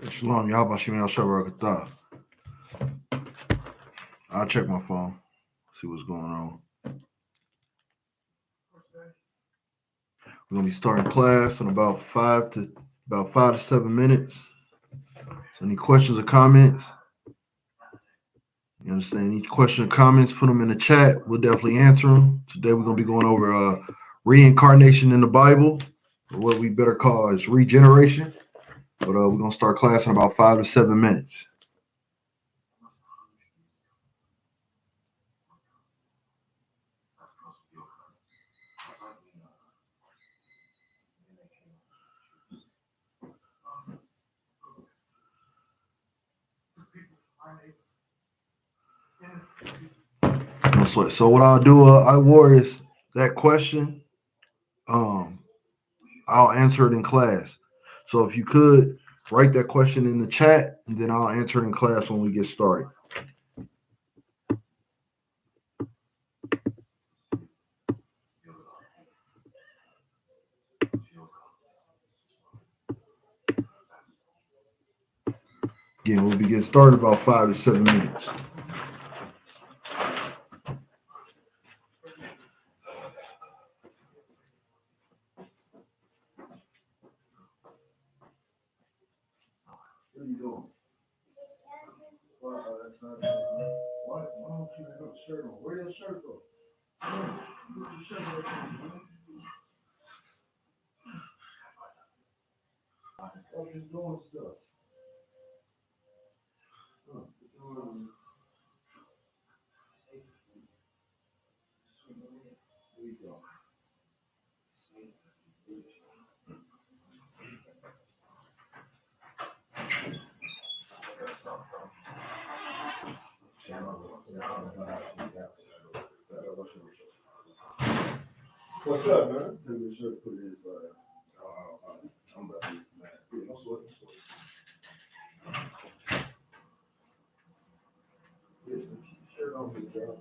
Shalom, Yahbashim Al-Shabarakatah. I'll check my phone, see what's going on. We're gonna be starting class in about 5 to 7 minutes. So any questions or comments? You understand? Each question or comments, put them in the chat. We'll definitely answer them. Today we're gonna be going over reincarnation in the Bible, or what we better call is regeneration. But we're gonna start class in about 5 to 7 minutes. No sweat. So what I'll do, I warriors, that question, I'll answer it in class. So if you could write that question in the chat, and then I'll answer it in class when we get started. Again, we'll be getting started about 5 to 7 minutes. What are you doing? Why don't you have a shirt on? Where your shirt go? Put your shirt on. Stop just doing stuff. There you go. What's up, man? Take your shirt, put it inside. I'm about to be mad. Yeah, no sweat, no sweat. Yeah, keep your shirt on, good job.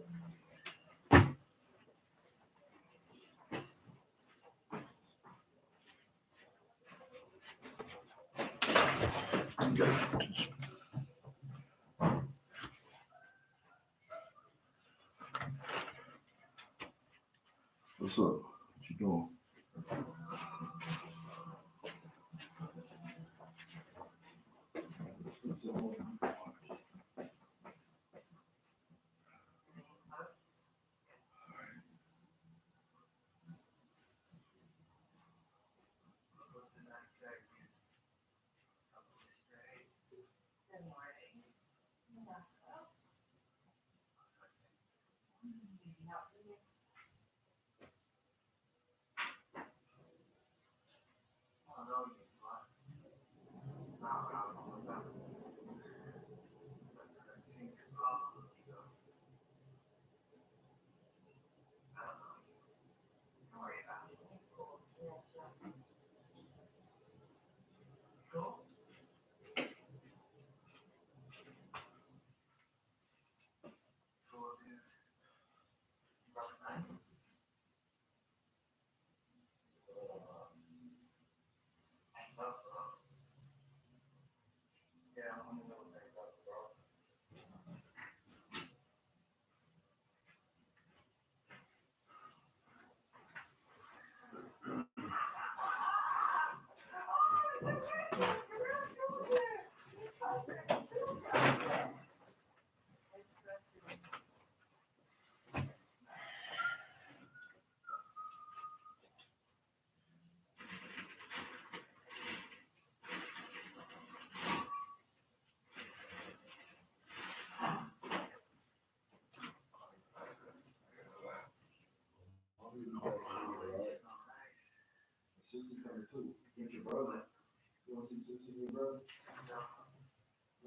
What's up? What you doing?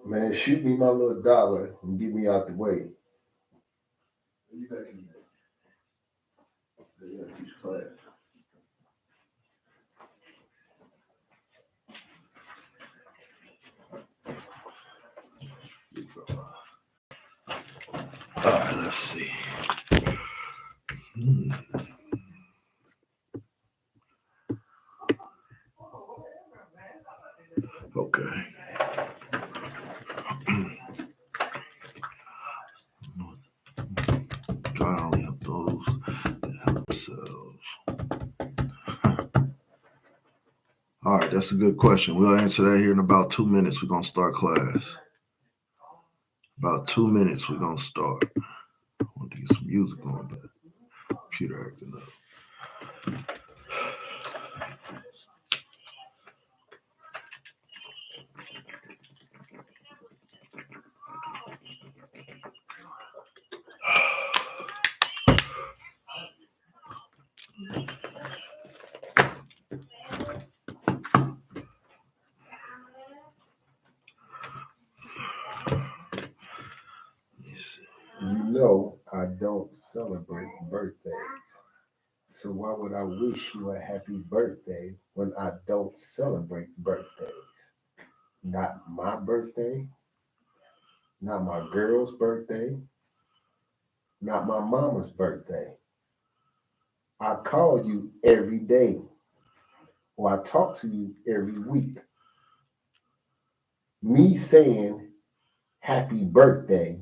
Man, shoot me my little dollar and get me out the way. You back in there. Yeah, teach class. All right, let's see. Okay. That's a good question. We'll answer that here in about 2 minutes. We're gonna start class. About 2 minutes, we're gonna start. I want to get some music on, but computer acting up. You know, I don't celebrate birthdays. So why would I wish you a happy birthday when I don't celebrate birthdays? Not my birthday, not my girl's birthday, not my mama's birthday. I call you every day, or I talk to you every week. Me saying happy birthday,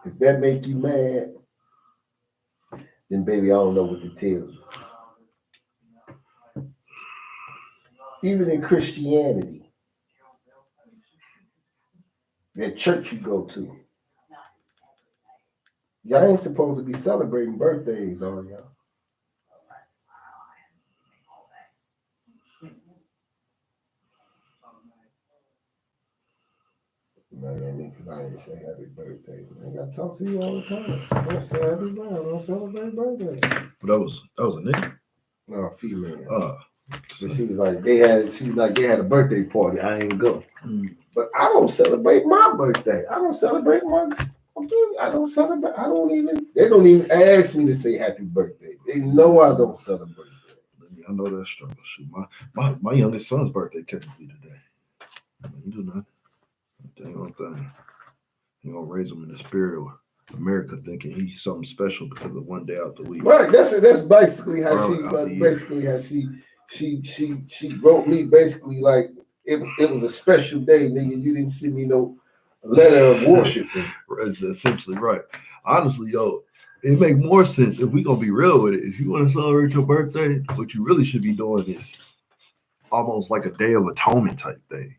if that make you mad, then baby, I don't know what to tell you. Even in Christianity, that church you go to, y'all ain't supposed to be celebrating birthdays, are y'all? Man, because I ain't say happy birthday. Man, I talk to you all the time. I don't say happy birthday. I don't celebrate birthdays. But that was a nigga? No, a female. But she was like, they had a birthday party. I ain't go. But I don't celebrate my birthday. I don't celebrate my birthday. I don't celebrate. They don't even ask me to say happy birthday. They know I don't celebrate that. I know that struggle. Shoot, my youngest son's birthday technically today. You do not. Dang on thing. You gonna raise him in the spirit of America, thinking he's something special because of one day out the week. Right. That's basically how she wrote me basically like it was a special day, nigga. You didn't send me no letter of worship. That's essentially right. Honestly, yo, it make more sense if we gonna be real with it. If you want to celebrate your birthday, what you really should be doing is almost like a day of atonement type thing.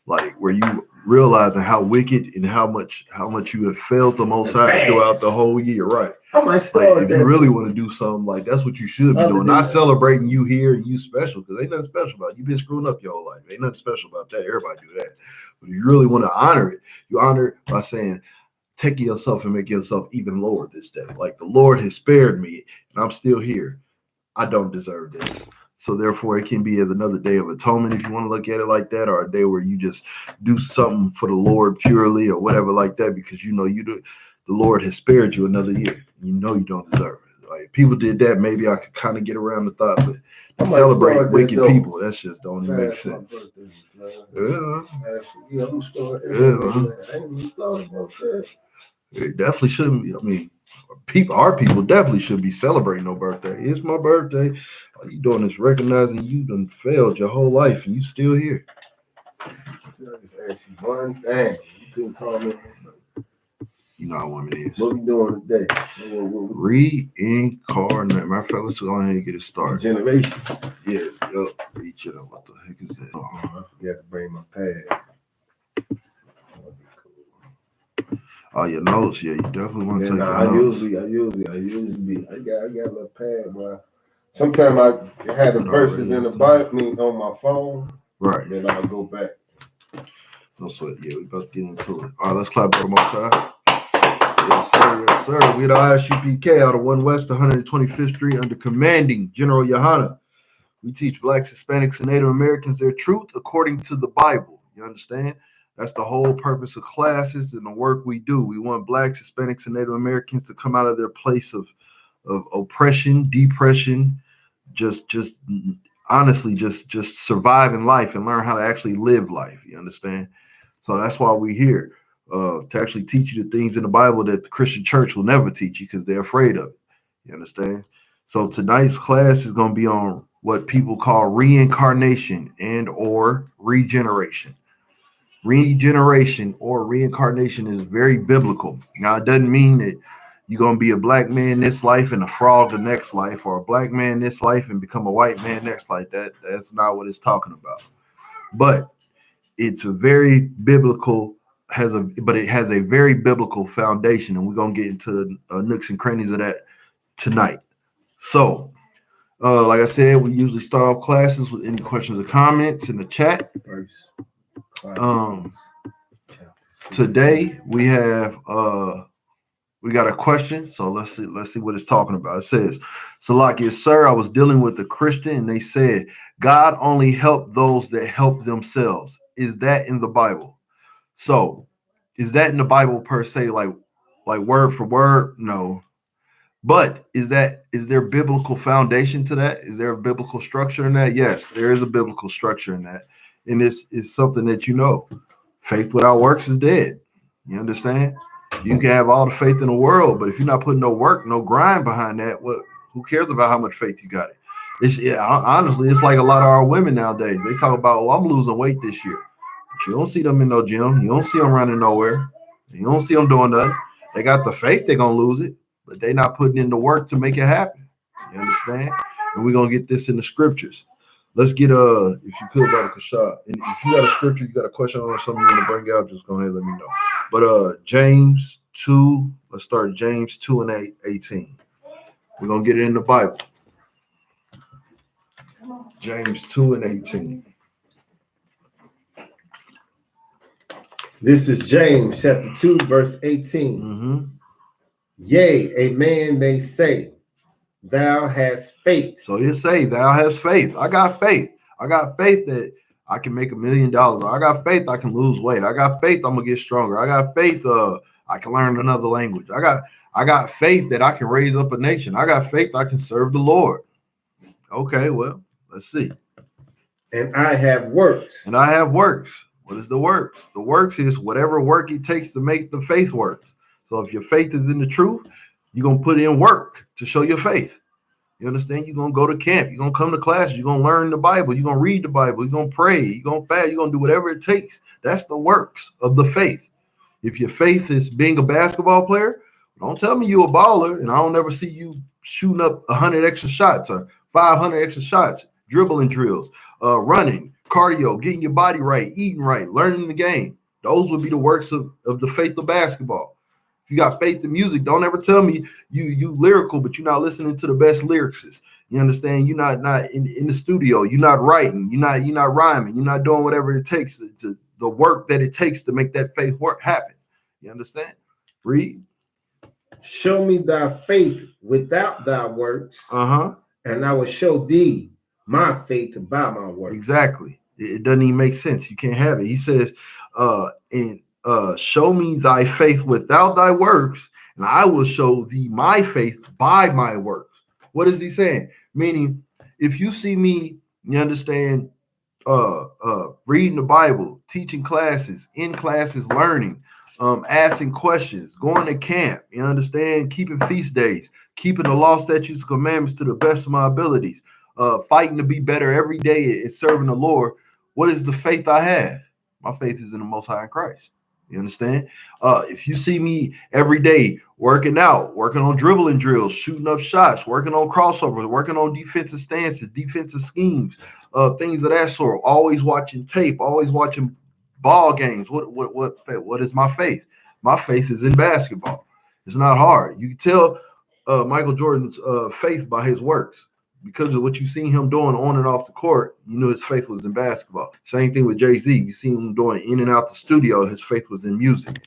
Like where you realizing how wicked and how much you have failed the Most High throughout the whole year, right? I might start if you really want to do something, like that's what you should be doing. Not celebrating you here and you special, because ain't nothing special about it. You've been screwing up your whole life. Ain't nothing special about that. Everybody do that. But if you really want to honor it, you honor it by saying, take yourself and make yourself even lower this day. Like the Lord has spared me and I'm still here. I don't deserve this. So therefore, it can be as another day of atonement if you want to look at it like that, or a day where you just do something for the Lord purely or whatever like that, because you know the Lord has spared you another year. You know you don't deserve it. Like if people did that, maybe I could kind of get around the thought, but to celebrate wicked people, that's just don't even make sense. I ain't even thought about that. It definitely shouldn't be. I mean, our people definitely should be celebrating no birthday. It's my birthday. All you doing is recognizing you done failed your whole life and you still here. I just ask you one thing. You couldn't call me. You know how women is. What we doing today? Reincarnate. My fellas, let's go ahead and get it started. Regeneration. Yeah, yo. Regeneration. What the heck is that? Oh, I forgot to bring my pad. Oh, your notes, yeah, you definitely want to take your notes. I usually I got a little pad where sometimes I had the verses in the Bible on my phone. Right. Then I'll go back. No sweat. Yeah, we about to get into it. All right, let's clap for the Most High. Yes, sir. We're the ISUPK out of 1 West 125th Street under commanding General Yohana. We teach Blacks, Hispanics, and Native Americans their truth according to the Bible. You understand? That's the whole purpose of classes and the work we do. We want Blacks, Hispanics, and Native Americans to come out of their place of oppression, depression, just honestly, just surviving life and learn how to actually live life. You understand? So that's why we're here, to actually teach you the things in the Bible that the Christian church will never teach you because they're afraid of it. You understand? So tonight's class is going to be on what people call reincarnation and or regeneration. Regeneration or reincarnation is very biblical. Now, it doesn't mean that you're gonna be a black man this life and a frog the next life, or a black man this life and become a white man next life. That's not what it's talking about. But it's a very biblical but it has a very biblical foundation, and we're gonna get into the nooks and crannies of that tonight. So, like I said, we usually start off classes with any questions or comments in the chat. Verse Um, chapter 16. Today we got a question, so let's see what it's talking about. It says, Salakia, sir, I was dealing with a Christian and they said God only helped those that help themselves. Is that in the Bible? So is that in the Bible per se, like word for word? No. But is there biblical foundation to that? Is there a biblical structure in that? Yes, there is a biblical structure in that. And this is something that faith without works is dead. You understand? You can have all the faith in the world, but if you're not putting no work, no grind behind that, who cares about how much faith you got? Honestly, it's like a lot of our women nowadays. They talk about, oh, I'm losing weight this year. But you don't see them in no gym. You don't see them running nowhere. You don't see them doing nothing. They got the faith they're going to lose it, but they're not putting in the work to make it happen. You understand? And we're going to get this in the scriptures. Let's get if you could, Brother Kashad. And if you got a scripture, you got a question or something you want to bring out, just go ahead and let me know. But James 2, let's start James 2 and 18. We're gonna get it in the Bible. James 2 and 18. This is James chapter 2, verse 18. Mm-hmm. Yea, a man may say, thou hast faith. So you say, thou hast faith. I got faith. I got faith that I can make $1 million. I got faith I can lose weight. I got faith I'm gonna get stronger. I got faith I can learn another language. I got faith that I can raise up a nation. I got faith I can serve the Lord. Okay, well, let's see. And I have works. And I have works. What is the works? The works is whatever work it takes to make the faith work. So if your faith is in the truth, you're gonna put in work to show your faith. You understand? You're going to go to camp. You're going to come to class. You're going to learn the Bible. You're going to read the Bible. You're going to pray. You're going to fast. You're going to do whatever it takes. That's the works of the faith. If your faith is being a basketball player, don't tell me you're a baller and I don't ever see you shooting up 100 extra shots or 500 extra shots, dribbling drills, running, cardio, getting your body right, eating right, learning the game. Those would be the works of the faith of basketball. If you got faith in music, don't ever tell me you lyrical, but you're not listening to the best lyricists. You understand? You're not in the studio. You're not writing. You're not rhyming. You're not doing whatever it takes to the work that it takes to make that faith work happen. You understand? Read. Show me thy faith without thy works, and I will show thee my faith by my works. Exactly. It doesn't even make sense. You can't have it. He says, show me thy faith without thy works, and I will show thee my faith by my works. What is he saying? Meaning, if you see me, you understand, reading the Bible, teaching classes, in classes, learning, asking questions, going to camp, you understand, keeping feast days, keeping the law, statutes, commandments to the best of my abilities, fighting to be better every day at serving the Lord. What is the faith I have? My faith is in the Most High in Christ. You understand? If you see me every day working out, working on dribbling drills, shooting up shots, working on crossovers, working on defensive stances, defensive schemes, things of that sort, always watching tape, always watching ball games. What is my faith? My faith is in basketball. It's not hard. You can tell Michael Jordan's faith by his works. Because of what you seen him doing on and off the court, you knew his faith was in basketball. Same thing with Jay-Z. You seen him doing in and out the studio, his faith was in music.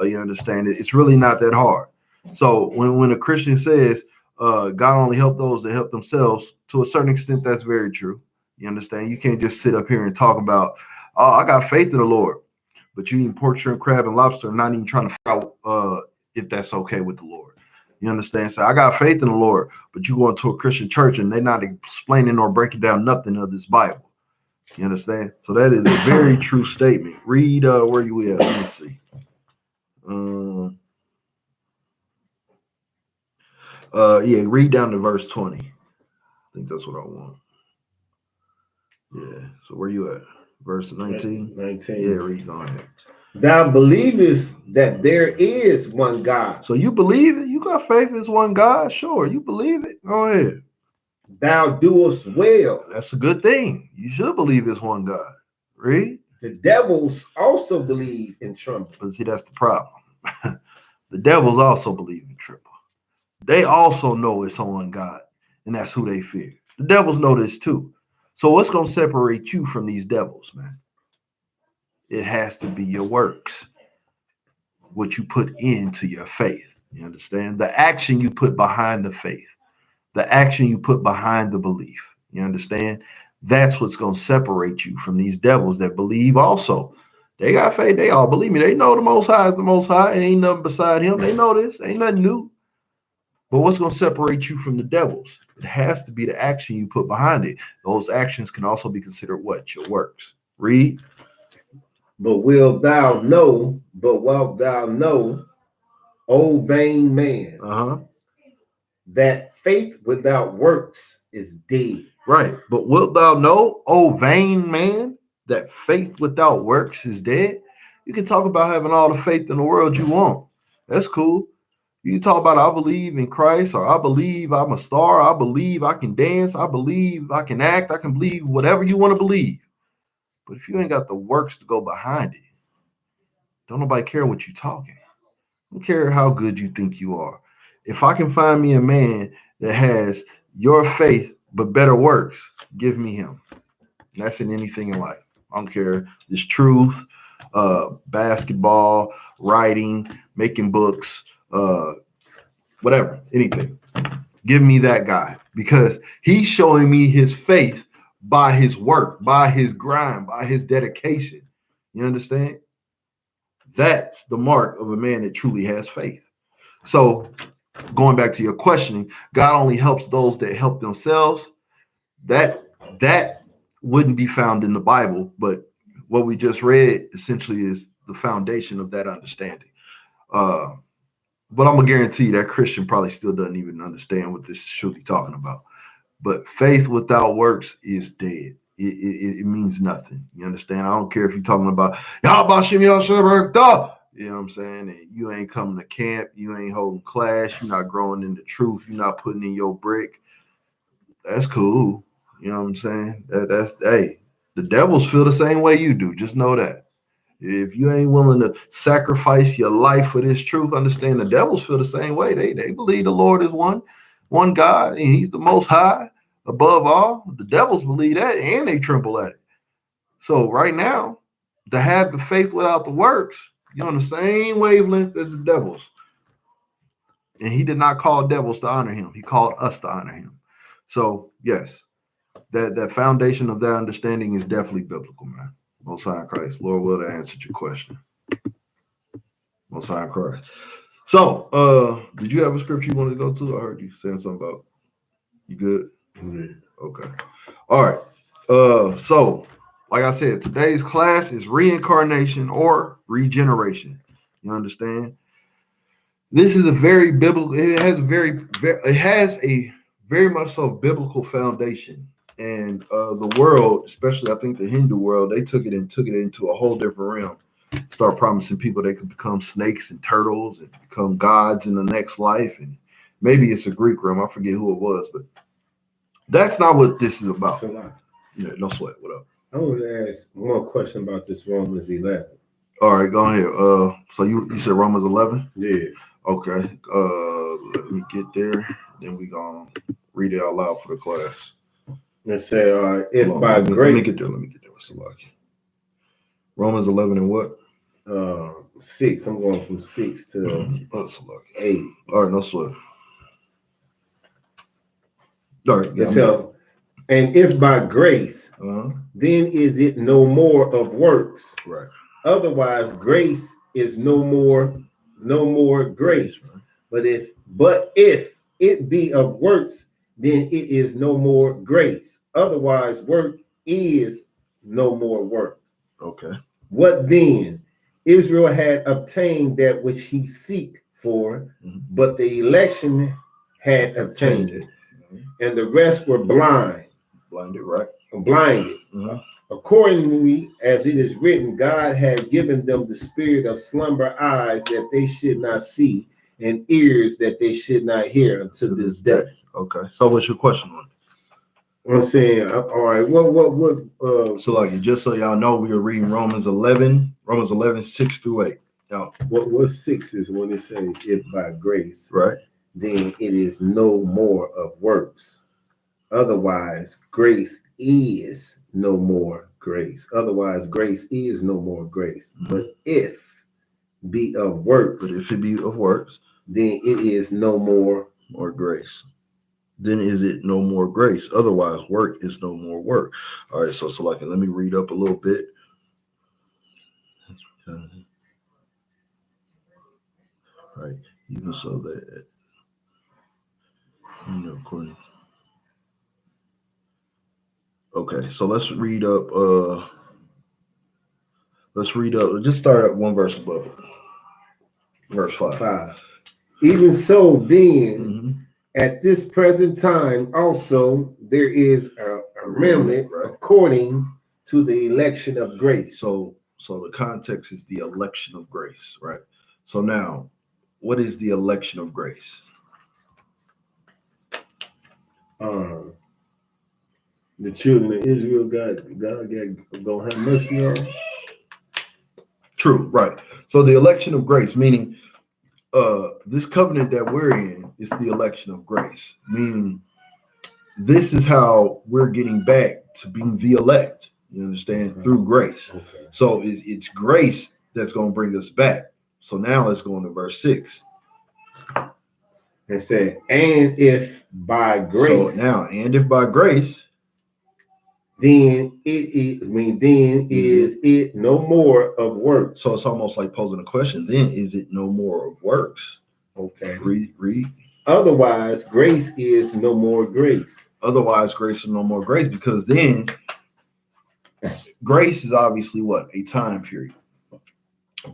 You understand it? It's really not that hard. So when a Christian says God only helped those that help themselves, to a certain extent, that's very true. You understand? You can't just sit up here and talk about, oh, I got faith in the Lord, but you eat pork, shrimp, crab, and lobster, not even trying to figure out if that's okay with the Lord. You understand? So I got faith in the Lord, but you go into a Christian church and they're not explaining or breaking down nothing of this Bible. You understand? So that is a very true statement. Read where you at. Let me see. Read down to verse 20. I think that's what I want. Yeah. So where you at? Verse 19? 19. Yeah, read on ahead. Thou believest that there is one God. So you believe it? You got faith in one God? Sure, you believe it. Go ahead. Thou doest well. That's a good thing. You should believe it's one God. Read. The devils also believe and tremble. But see, that's the problem. The devils also believe in tremble. They also know it's on God, and that's who they fear. The devils know this too. So what's going to separate you from these devils, man? It has to be your works, what you put into your faith. You understand? The action you put behind the faith, the action you put behind the belief. You understand? That's what's going to separate you from these devils that believe also. They got faith. They all believe me. They know the Most High is the Most High. And ain't nothing beside him. They know this. Ain't nothing new. But what's going to separate you from the devils? It has to be the action you put behind it. Those actions can also be considered what? Your works. Read. But wilt thou know, O vain man, that faith without works is dead. Right. But wilt thou know, O vain man, that faith without works is dead? You can talk about having all the faith in the world you want. That's cool. You can talk about I believe in Christ, or I believe I'm a star. I believe I can dance. I believe I can act. I can believe whatever you want to believe. But if you ain't got the works to go behind it, don't nobody care what you're talking. Don't care how good you think you are. If I can find me a man that has your faith but better works, give me him. And that's in anything in life. I don't care. It's truth, basketball, writing, making books, whatever, anything. Give me that guy because he's showing me his faith by his work, by his grind, by his dedication. You understand? That's the mark of a man that truly has faith. So going back to your questioning, God only helps those that help themselves. That wouldn't be found in the Bible, but what we just read essentially is the foundation of that understanding. But I'm gonna guarantee you that Christian probably still doesn't even understand what this is truly talking about. But faith without works is dead. It means nothing. You understand? I don't care if you're talking about Yahbashim Yahshua. You know what I'm saying? And you ain't coming to camp, you ain't holding class, you're not growing in the truth, you're not putting in your brick. That's cool. You know what I'm saying? That's hey, the devils feel the same way you do. Just know that. If you ain't willing to sacrifice your life for this truth, understand the devils feel the same way. They believe the Lord is one God, and he's the most high above all. The devils believe that, and they tremble at it. So right now, to have the faith without the works, you're on the same wavelength as the devils. And he did not call devils to honor him. He called us to honor him. So yes, that foundation of that understanding is definitely biblical, man. Most High in Christ. Lord will that answered your question. Most High in Christ. So, did you have a scripture you wanted to go to? I heard you saying something about you good? Mm-hmm. Okay. All right. So, like I said, today's class is reincarnation or regeneration. You understand? This is a very biblical, it has a very much so biblical foundation. And the world, especially I think the Hindu world, they took it into a whole different realm. Start promising people they could become snakes and turtles and become gods in the next life. And maybe it's a Greek realm. I forget who it was, but that's not what this is about. Yeah, no sweat. What up? I want to ask one question about this Romans 11. All right, go ahead. So you said Romans 11? Yeah. Okay. Let me get there. Then we gonna read it out loud for the class. Let's say, if by grace. Let me get there. What's the luck? Romans 11 and what? 6. I'm going from 6 to 8. All right, no sweat. All right. Yeah, so, and if by grace, then is it no more of works? Right. Otherwise, grace is no more grace. Right. But if it be of works, then it is no more grace. Otherwise, work is no more work. Okay. What then? Israel had obtained that which he seek for, but the election had obtained it, and the rest were blinded. Blinded, right? Blinded. Accordingly, as it is written, God had given them the spirit of slumber, eyes that they should not see, and ears that they should not hear until this day. Okay. So what's your question on it? I'm saying, all right, what? So like, just so y'all know, we are reading Romans 11, 6 through 8. Now, what 6 is when it says, if by grace, right, then it is no more of works. Otherwise, grace is no more grace. Otherwise, grace is no more grace. Mm-hmm. But if be of works, but if it be of works, then it is no more grace. Then is it no more grace? Otherwise, work is no more work. All right, so like, let me read up a little bit. Right, even so that according. Okay, so let's read up. Just start at one verse above it. Verse 5. Even so, then, at this present time, also there is a remnant, right, according to the election of grace. So the context is the election of grace, right? So now, what is the election of grace? The children of Israel, God gonna have mercy on. True, right. So the election of grace, meaning this covenant that we're in is the election of grace, meaning this is how we're getting back to being the elect. You understand? Okay. Through grace. Okay. So it's grace that's going to bring us back. So now let's go into verse 6. And say, and if by grace. So now, and if by grace, then is it no more of works. So it's almost like posing a question. Then is it no more of works? Okay. Read. Otherwise, grace is no more grace. Otherwise, grace is no more grace, because then grace is obviously what? A time period.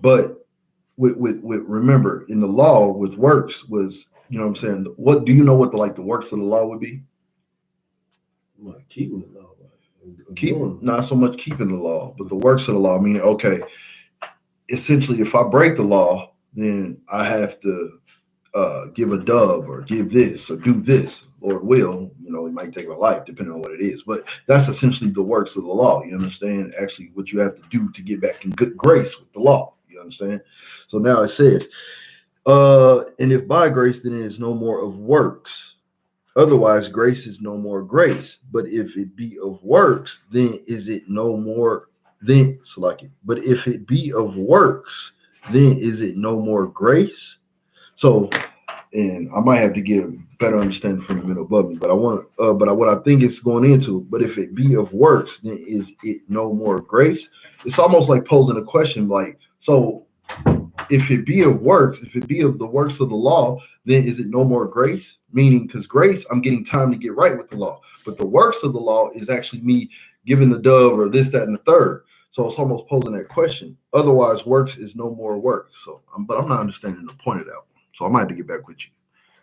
But with remember, in the law with works was, you know what I'm saying? What do you know what the works of the law would be? Like keeping the law. Not so much keeping the law, but the works of the law. Meaning, okay, essentially, if I break the law, then I have to give a dove or give this or do this. Lord will, it might take my life depending on what it is. But that's essentially the works of the law. You understand? Actually, what you have to do to get back in good grace with the law. You understand? So now it says, and if by grace, then it is no more of works. Otherwise, grace is no more grace. But if it be of works, then is it no more? Then But if it be of works, then is it no more grace? So, and I might have to get a better understanding from the middle above me. But what I think it's going into. But if it be of works, then is it no more grace? It's almost like posing a question, like, so if it be of works, if it be of the works of the law, then is it no more grace? Meaning, because grace, I'm getting time to get right with the law. But the works of the law is actually me giving the dove or this, that, and the third. So it's almost posing that question. Otherwise, works is no more work. So, but I'm not understanding the point of that one. So I might have to get back with you.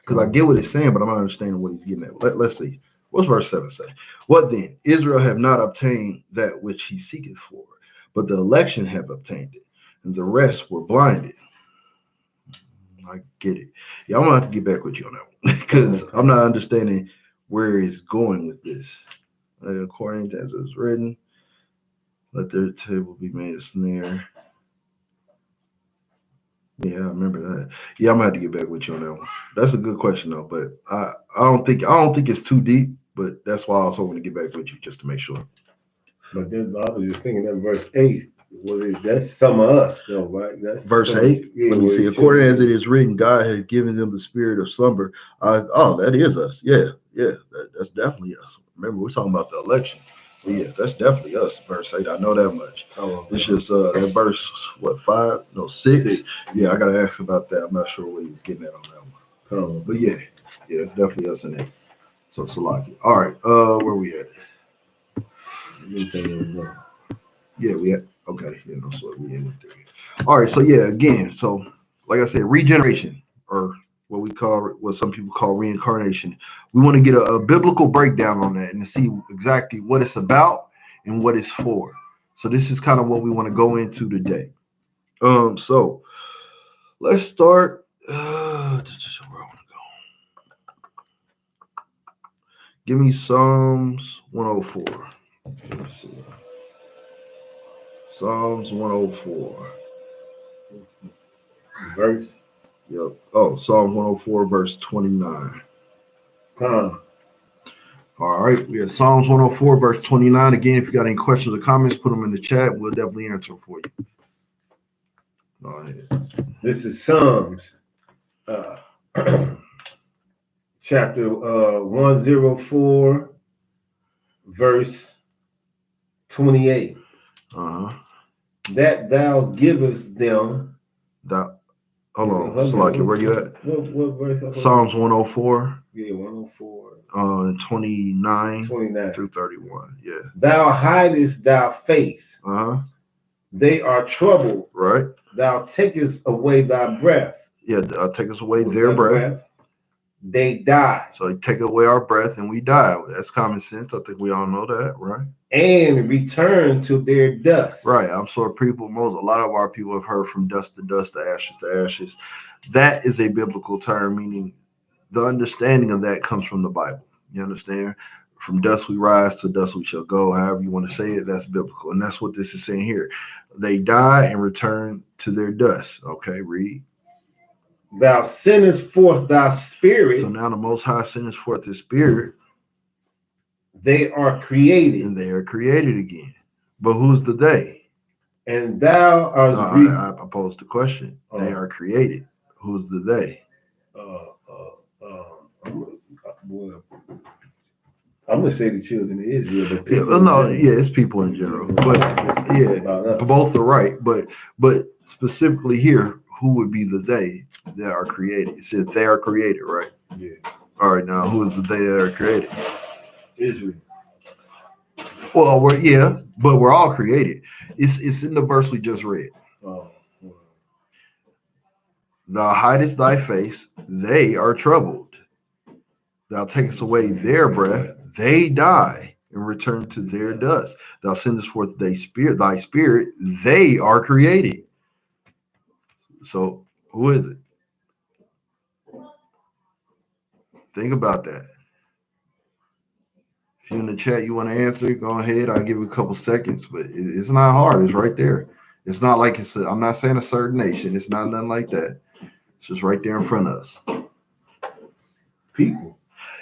Because I get what it's saying, but I'm not understanding what he's getting at. Let's see. What's verse 7 say? What then? Israel have not obtained that which he seeketh for, but the election have obtained it, and the rest were blinded. I get it. Yeah, I'm gonna have to get back with you on that one because I'm not understanding where he's going with this. According to as it was written, let their table be made a snare. Yeah, I remember that. Yeah, I'm gonna have to get back with you on that one. That's a good question though, but I don't think it's too deep, but that's why I also want to get back with you just to make sure. But then I was just thinking that verse 8. That's some of us, though, right? That's verse 8. Yeah, let me see. According as it is written, God has given them the spirit of slumber. That is us. Yeah. That's definitely us. Remember, we're talking about the election. So yeah, that's definitely us. Verse 8. I know that much. It's just that verse 5? No, 6. Yeah, I gotta ask about that. I'm not sure what he was getting at on that one. But yeah, it's definitely us in 8. So Salaki. All right, where we at? Yeah, we had. Okay, so we ended there. All right, so yeah, again, so like I said, regeneration, or what some people call reincarnation. We want to get a biblical breakdown on that and to see exactly what it's about and what it's for. So this is kind of what we want to go into today. So let's start. Where I want to go. Give me Psalms 104. Let's see. Psalms 104. Verse. Yep. Oh, Psalm 104, verse 29. Come. All right. We have Psalms 104, verse 29. Again, if you got any questions or comments, put them in the chat. We'll definitely answer them for you. Go ahead. This is Psalms chapter 104, verse 28. That thou givest them. Hold on. So like, where you at? What verse? Psalms 104. Yeah, 104. 29 through 31. Yeah. Thou hidest thy face. They are troubled. Right. Thou takest away thy breath. Yeah, take us away their breath. They die. So you take away our breath and we die. That's common sense. I think we all know that, right? And return to their dust. Right. I'm sure a lot of our people have heard from dust to dust, to ashes. That is a biblical term, meaning the understanding of that comes from the Bible. You understand? From dust we rise, to dust we shall go. However you want to say it, that's biblical. And that's what this is saying here. They die and return to their dust. Okay, read. Thou sendest forth thy spirit. So now the Most High sends forth his spirit. They are created. And they are created again. But who's the they? And thou art. I posed the question. They are created. Who's the they? I'm gonna say the children of Israel, but it's people in general. But both are right. But specifically here, who would be the they that are created? It says they are created, right? Yeah. All right, now who is the they that are created? Israel. Well, but we're all created. It's in the verse we just read. Thou hidest thy face, they are troubled. Thou takest away their breath, they die and return to their dust. Thou sendest forth thy spirit, they are created. So who is it? Think about that. If you're in the chat, you want to answer, go ahead. I'll give you a couple seconds, but it's not hard. It's right there. It's not like I'm not saying a certain nation. It's not nothing like that. It's just right there in front of us. People.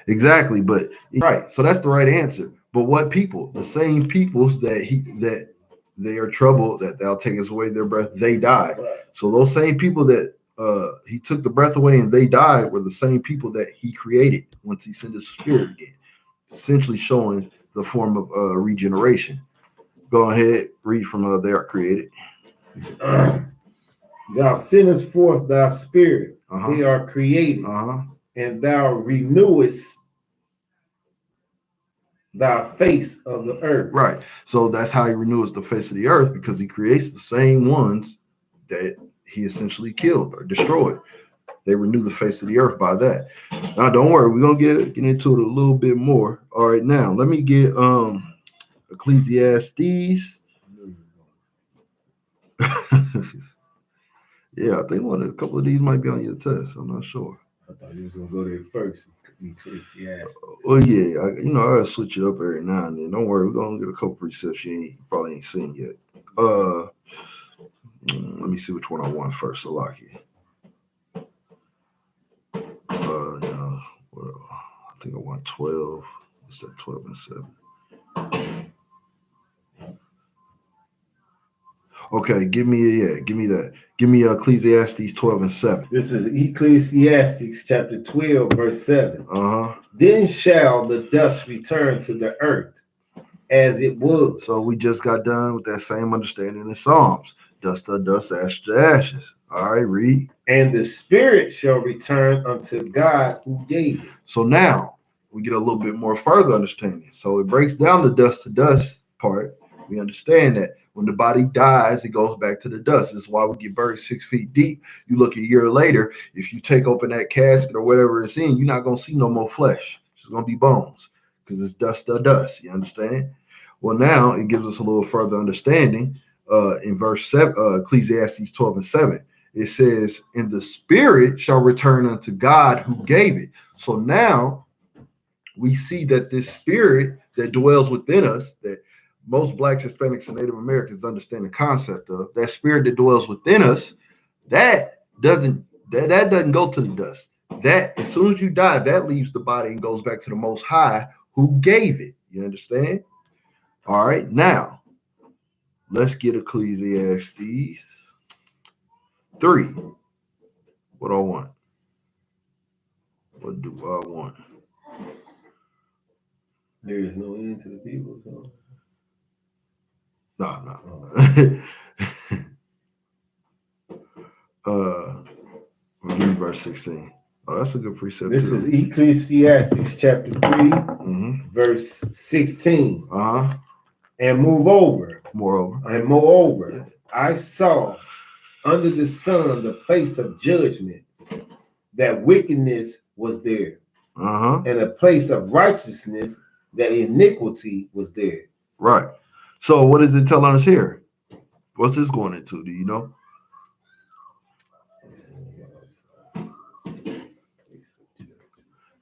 Exactly, but right. So that's the right answer. But what people? The same peoples that they are troubled, that thou takest away their breath, they die. Right. So those same people that he took the breath away and they died were the same people that he created once he sent his spirit again, essentially showing the form of regeneration. Go ahead, read from they are created. Thou sendest forth thy spirit, they are created, and thou renewest thy face of the earth. Right. So that's how he renews the face of the earth, because he creates the same ones that he essentially killed or destroyed. They renew the face of the earth by that. Now, don't worry, we're gonna get into it a little bit more. All right, now let me get Ecclesiastes. Yeah, I think a couple of these might be on your test. I'm not sure. I thought you was gonna go there first. Ecclesiastes. Well, yeah, I gotta switch it up every now and then. Don't worry, we're gonna get a couple precepts you probably ain't seen yet. Let me see which one I want first. Salaki. I think I want 12. What's that? 12 and 7. Okay, give me that. Give me Ecclesiastes 12 and 7. This is Ecclesiastes chapter 12, verse 7. Then shall the dust return to the earth as it was. So we just got done with that same understanding in Psalms. Dust to dust, ashes to ashes. All right, read. And the spirit shall return unto God who gave it. So now we get a little bit more further understanding. So it breaks down the dust to dust part. We understand that when the body dies, it goes back to the dust. This is why we get buried 6 feet deep. You look a year later, if you take open that casket or whatever it's in, you're not going to see no more flesh. It's going to be bones because it's dust to dust. You understand? Well, now it gives us a little further understanding. In verse 7, Ecclesiastes 12 and 7, it says, "And the spirit shall return unto God who gave it." So now we see that this spirit that dwells within us, that most Blacks, Hispanics, and Native Americans understand the concept of, that spirit that dwells within us, that doesn't go to the dust. That as soon as you die, that leaves the body and goes back to the Most High who gave it. You understand? All right, now let's get Ecclesiastes 3. What do I want? What do I want? There is no end to the people. So. No. We'll give you verse 16. Oh, that's a good precept. This too. is Ecclesiastes chapter 3, verse 16. And moreover, yeah. I saw under the sun the place of judgment, that wickedness was there, and a place of righteousness, that iniquity was there. Right. So what is it telling us here? What's this going into? Do you know?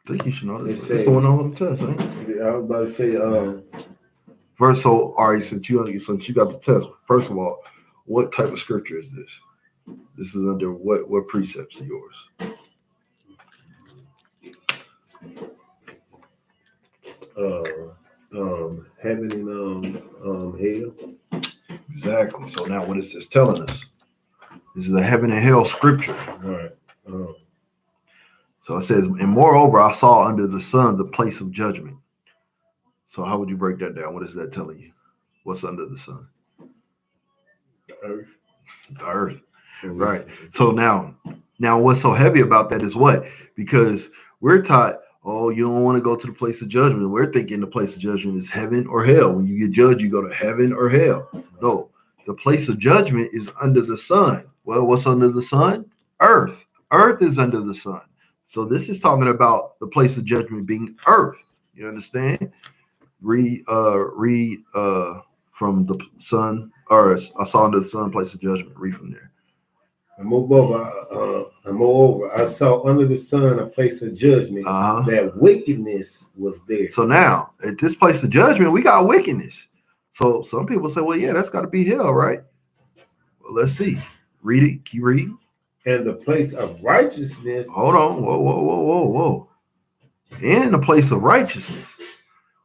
I think you should know this. It's the one on the test, ain't it? I was about to say, First, so all right, since you got the test, first of all, what type of scripture is this? This is under what precepts are yours? Heaven and hell. Exactly. So now what is this telling us? This is a heaven and hell scripture. Right. So it says, and moreover, I saw under the sun the place of judgment. So how would you break that down? What is that telling you? What's under the sun? The earth. The earth. So right. So now what's so heavy about that is what? Because we're taught, oh, you don't want to go to the place of judgment. We're thinking the place of judgment is heaven or hell. When you get judged, you go to heaven or hell. No, the place of judgment is under the sun. Well, what's under the sun? Earth. Earth is under the sun. So this is talking about the place of judgment being earth. You understand? Read from the sun, or I saw under the sun place of judgment. Read from there. And moreover, I saw under the sun a place of judgment, that wickedness was there. So now, at this place of judgment, we got wickedness. So some people say, well, yeah, that's got to be hell, right? Well, let's see. Read it. Keep reading. And the place of righteousness. Hold on. Whoa. In the place of righteousness.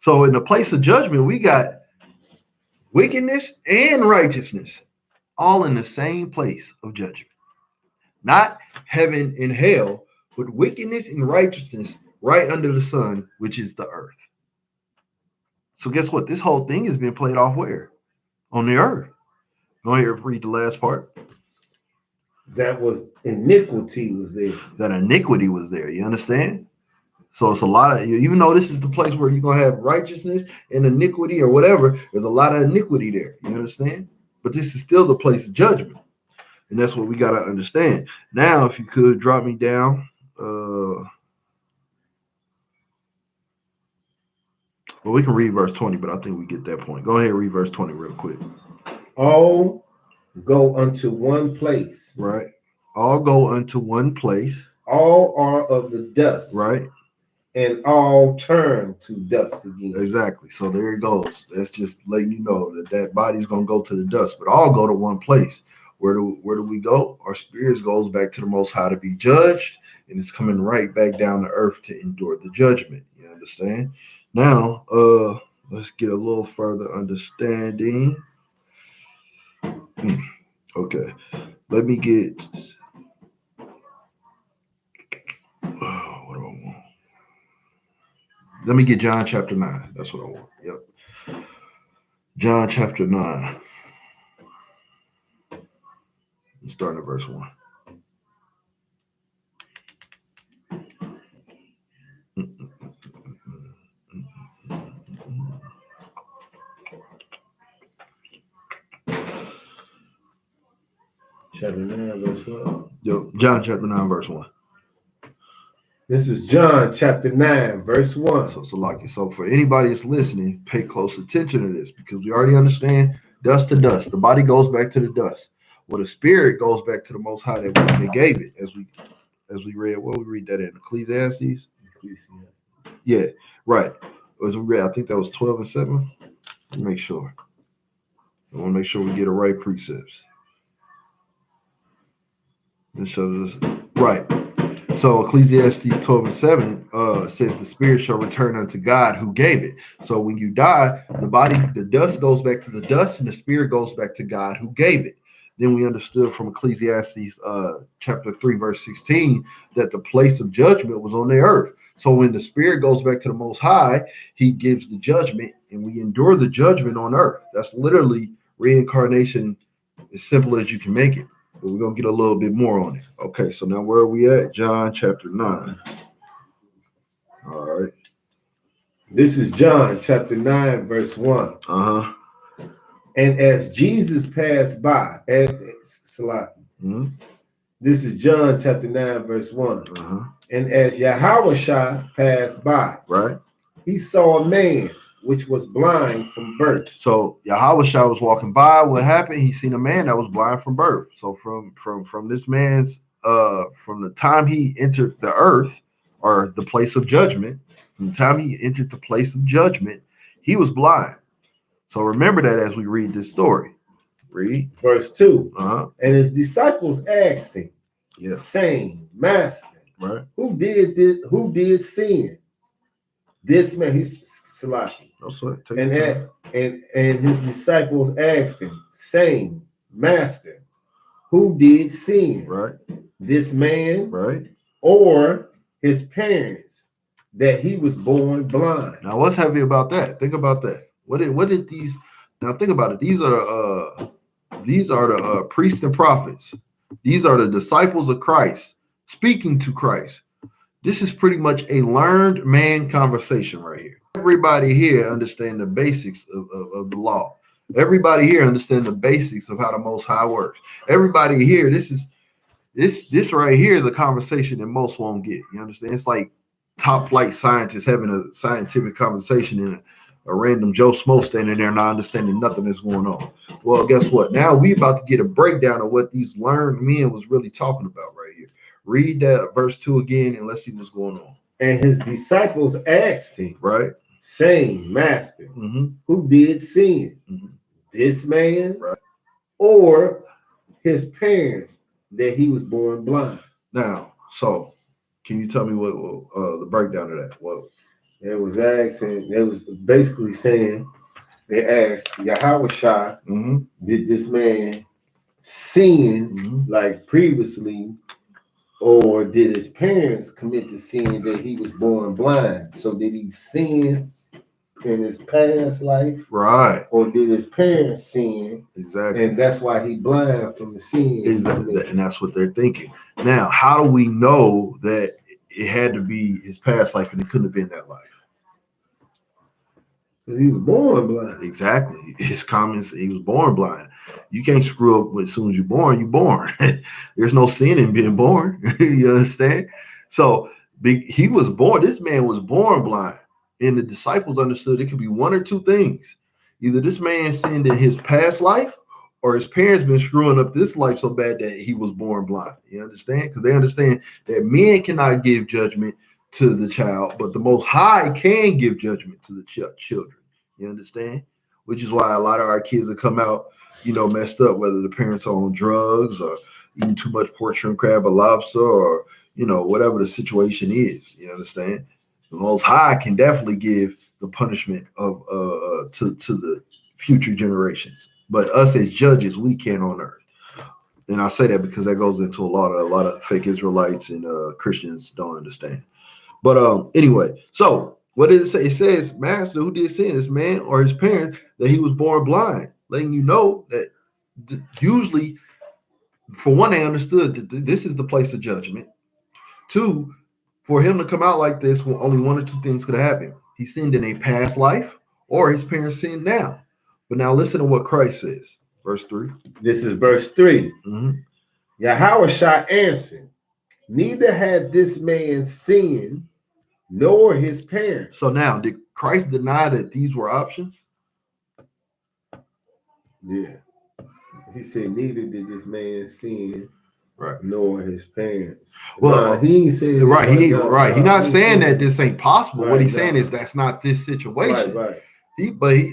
So in the place of judgment, we got wickedness and righteousness all in the same place of judgment. Not heaven and hell, but wickedness and righteousness right under the sun, which is the earth. So guess what? This whole thing has been played off where? On the earth. Go ahead and read the last part. That was iniquity was there. That iniquity was there. You understand? So it's a lot of, even though this is the place where you're going to have righteousness and iniquity or whatever, there's a lot of iniquity there. You understand? But this is still the place of judgment. And that's what we got to understand. Now, if you could drop me down. Well, we can read verse 20, but I think we get that point. Go ahead and read verse 20 real quick. All go unto one place. Right. All go unto one place. All are of the dust. Right. And all turn to dust again. Exactly. So there it goes. That's just letting you know that body's going to go to the dust, but all go to one place. Where do we go? Our spirits goes back to the Most High to be judged, and it's coming right back down to earth to endure the judgment. You understand? Now, let's get a little further understanding. Okay. Let me get what do I want? Let me get John chapter 9. That's what I want. Yep. John chapter 9. Let's start at verse 1. Chapter 9, verse 1. Yo, John chapter 9, verse 1. This is John chapter 9, verse 1. So Salaki. So for anybody that's listening, pay close attention to this because we already understand dust to dust. The body goes back to the dust. Well, the spirit goes back to the Most High that gave it, as we read. What we read that in Ecclesiastes. Yeah, right. As we read, I think that was 12:7. Make sure. I want to make sure we get the right precepts. This shows us right. So Ecclesiastes 12:7 says the spirit shall return unto God who gave it. So when you die, the dust goes back to the dust, and the spirit goes back to God who gave it. Then we understood from Ecclesiastes chapter 3, verse 16, that the place of judgment was on the earth. So when the spirit goes back to the Most High, he gives the judgment, and we endure the judgment on earth. That's literally reincarnation, as simple as you can make it. But we're going to get a little bit more on it. Okay, so now where are we at? John chapter 9. All right. This is John chapter 9, verse 1. Uh-huh. And as Jesus passed by, Mm-hmm. This is John chapter 9, verse 1. Uh-huh. And as Yahushua passed by, Right, he saw a man which was blind from birth. So Yahushua was walking by. What happened? He seen a man that was blind from birth. So from this man's from the time he entered the earth or the place of judgment, from the time he entered the place of judgment, he was blind. So remember that as we read this story. Read verse 2. Uh-huh. And his disciples asked him, Yeah. saying, Master, Right. who did this? Who did sin? This man, he's Salaki. And his disciples asked him, saying, Master, who did sin? Right. This man, Right. or his parents, that he was born blind? Now, what's heavy about that? Think about that. What did these? Now, think about it. These are the priests and prophets. These are the disciples of Christ speaking to Christ. This is pretty much a learned man conversation right here. Everybody here understand the basics of the law. Everybody here understand the basics of how the Most High works. Everybody here, this right here is a conversation that most won't get. You understand? It's like top flight scientists having a scientific conversation and a random Joe Smo standing there not understanding nothing that's going on. Well, guess what? Now we about to get a breakdown of what these learned men was really talking about right here. Read that verse 2 again and let's see what's going on. And his disciples asked him, right, saying, Master, mm-hmm. who did sin? Mm-hmm. This man, right, or his parents, that he was born blind? Now, so can you tell me what the breakdown of that? What it was asking, it was basically saying, they asked Yahushua, mm-hmm. did this man sin, mm-hmm. like previously, or did his parents commit the sin that he was born blind? So did he sin in his past life? Right. Or did his parents sin? Exactly. And that's why he blind from the sin. Exactly. And that's what they're thinking. Now, how do we know that it had to be his past life and it couldn't have been that life? Because he was born blind. Exactly. His comments, he was born blind. You can't screw up as soon as you're born. You're born. There's no sin in being born. You understand? So he was born. This man was born blind. And the disciples understood it could be one or two things. Either this man sinned in his past life or his parents been screwing up this life so bad that he was born blind. You understand? Because they understand that men cannot give judgment to the child, but the Most High can give judgment to the children. You understand? Which is why a lot of our kids that come out, messed up, whether the parents are on drugs or eating too much pork, shrimp, crab, or lobster, or whatever the situation is. You understand? The Most High can definitely give the punishment of to the future generations, but us as judges, we can't on earth. And I say that because that goes into a lot of fake Israelites and Christians don't understand. But anyway, so what did it say? It says, Master, who did sin, this man or his parents, that he was born blind, letting you know that usually, for one, they understood that this is the place of judgment. Two, for him to come out like this, only one or two things could happen. He sinned in a past life or his parents sinned now. But now listen to what Christ says. Verse 3. This is verse 3. Mm-hmm. Yahushua answered, Neither had this man sinned, nor his parents. So now, did Christ deny that these were options? Yeah. He said, neither did this man sin, Right. nor his parents. Well, he ain't saying right. He right. He's not he saying that this ain't possible. Right, what he's saying is that's not this situation. Right.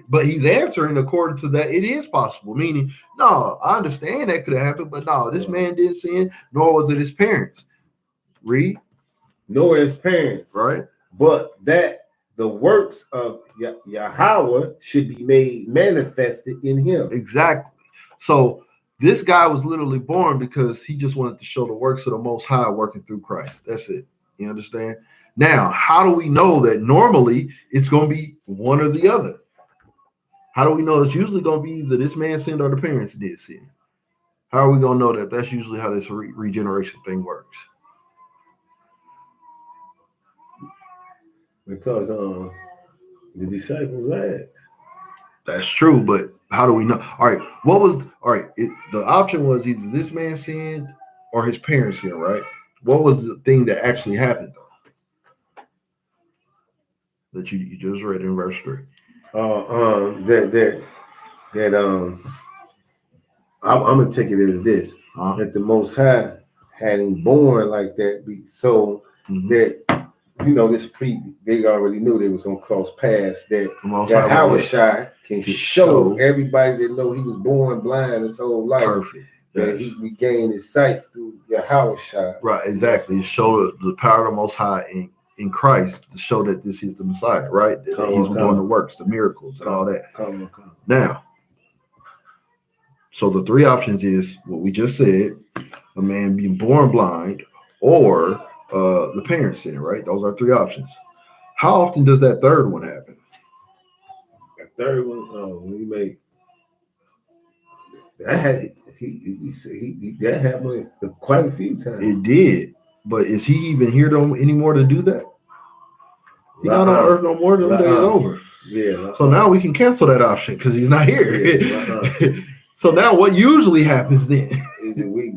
But he's answering according to that it is possible. Meaning, no, I understand that could have happened, but no, this man didn't sin, nor was it his parents. Read. Nor his parents. Right. But that the works of Yahweh should be made manifested in him. Exactly. So this guy was literally born because he just wanted to show the works of the Most High working through Christ. That's it. You understand? Now, how do we know that normally it's going to be one or the other? How do we know it's usually going to be either this man sinned or the parents did sin? How are we going to know that? That's usually how this regeneration thing works. Because the disciples asked. That's true, but how do we know? All right, the option was either this man sinned or his parents sinned, right? What was the thing that actually happened though? That you just read in verse 3. I'm gonna take it as this: that the Most High had him born like that, so that they already knew they was gonna cross paths. That Hawashai can show everybody that know he was born blind his whole life. Perfect. That he regained his sight through Hawashai. Right, exactly. It showed the power of the Most High in Christ to show that this is the Messiah, right? That he's doing the works, the miracles, and all that. Now, so the three options is what we just said: a man being born blind, or the parents sinning, right? Those are three options. How often does that third one happen? The third one, he made that had that happened quite a few times. It did, but is he even here anymore to do that? He's not on earth no more. Them days over. Yeah. So now we can cancel that option because he's not here. So now what usually happens then? We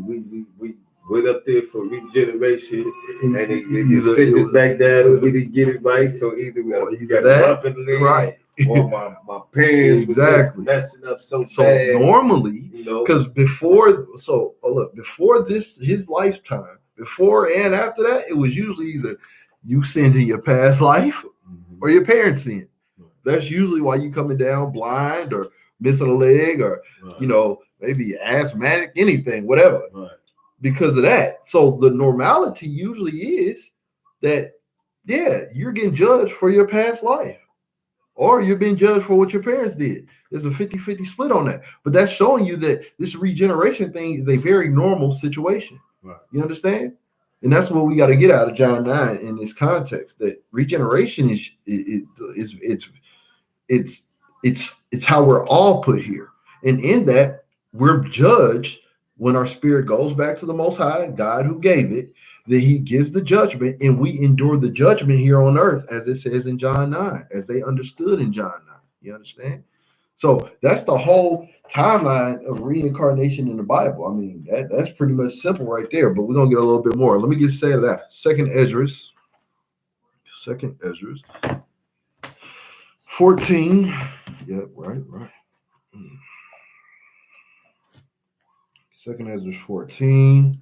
went up there for regeneration, and they sent us back down, and we didn't get it right. So either we got rough in the leg, right, or my parents were just messing up so bad. Normally, because before his lifetime, before and after that, it was usually either you sinned in your past life or your parents sinned. That's usually why you coming down blind or missing a leg or maybe asthmatic, anything, whatever. Right. Because of that. So the normality usually is that, you're getting judged for your past life, or you're being judged for what your parents did. There's a 50-50 split on that. But that's showing you that this regeneration thing is a very normal situation. Right. You understand? And that's what we got to get out of John 9 in this context, that regeneration it's how we're all put here. And in that, we're judged when our spirit goes back to the Most High, God who gave it, that he gives the judgment, and we endure the judgment here on earth, as it says in John 9, as they understood in John 9. You understand? So that's the whole timeline of reincarnation in the Bible. I mean, that's pretty much simple right there, but we're going to get a little bit more. Let me just say that. Second Esdras 14. Yep, right. Second Esdras 14,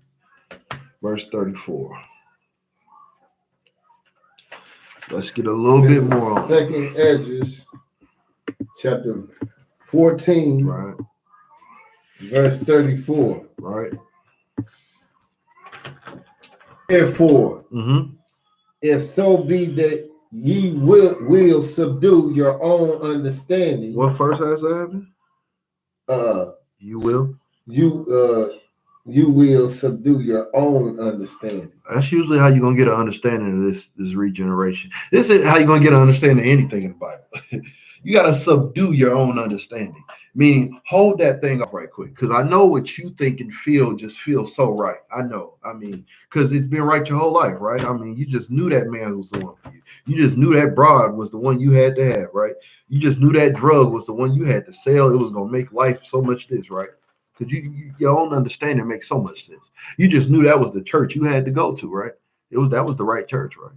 verse 34. Let's get a little bit more on Second Esdras, chapter 14, right, verse 34. Right. Therefore, if so be that ye will subdue your own understanding. What first has to happen? You will. You will subdue your own understanding. That's usually how you're gonna get an understanding of this regeneration. This is how you're gonna get an understanding of anything in the Bible. You gotta subdue your own understanding. Meaning, hold that thing up right quick. Because I know what you think and feel just feels so right. I know. I mean, because it's been right your whole life, right? I mean, you just knew that man was the one for you. You just knew that broad was the one you had to have, right? You just knew that drug was the one you had to sell. It was gonna make life so much this, right? because your own understanding makes so much sense. You just knew that was the church you had to go to, right? That was the right church, right?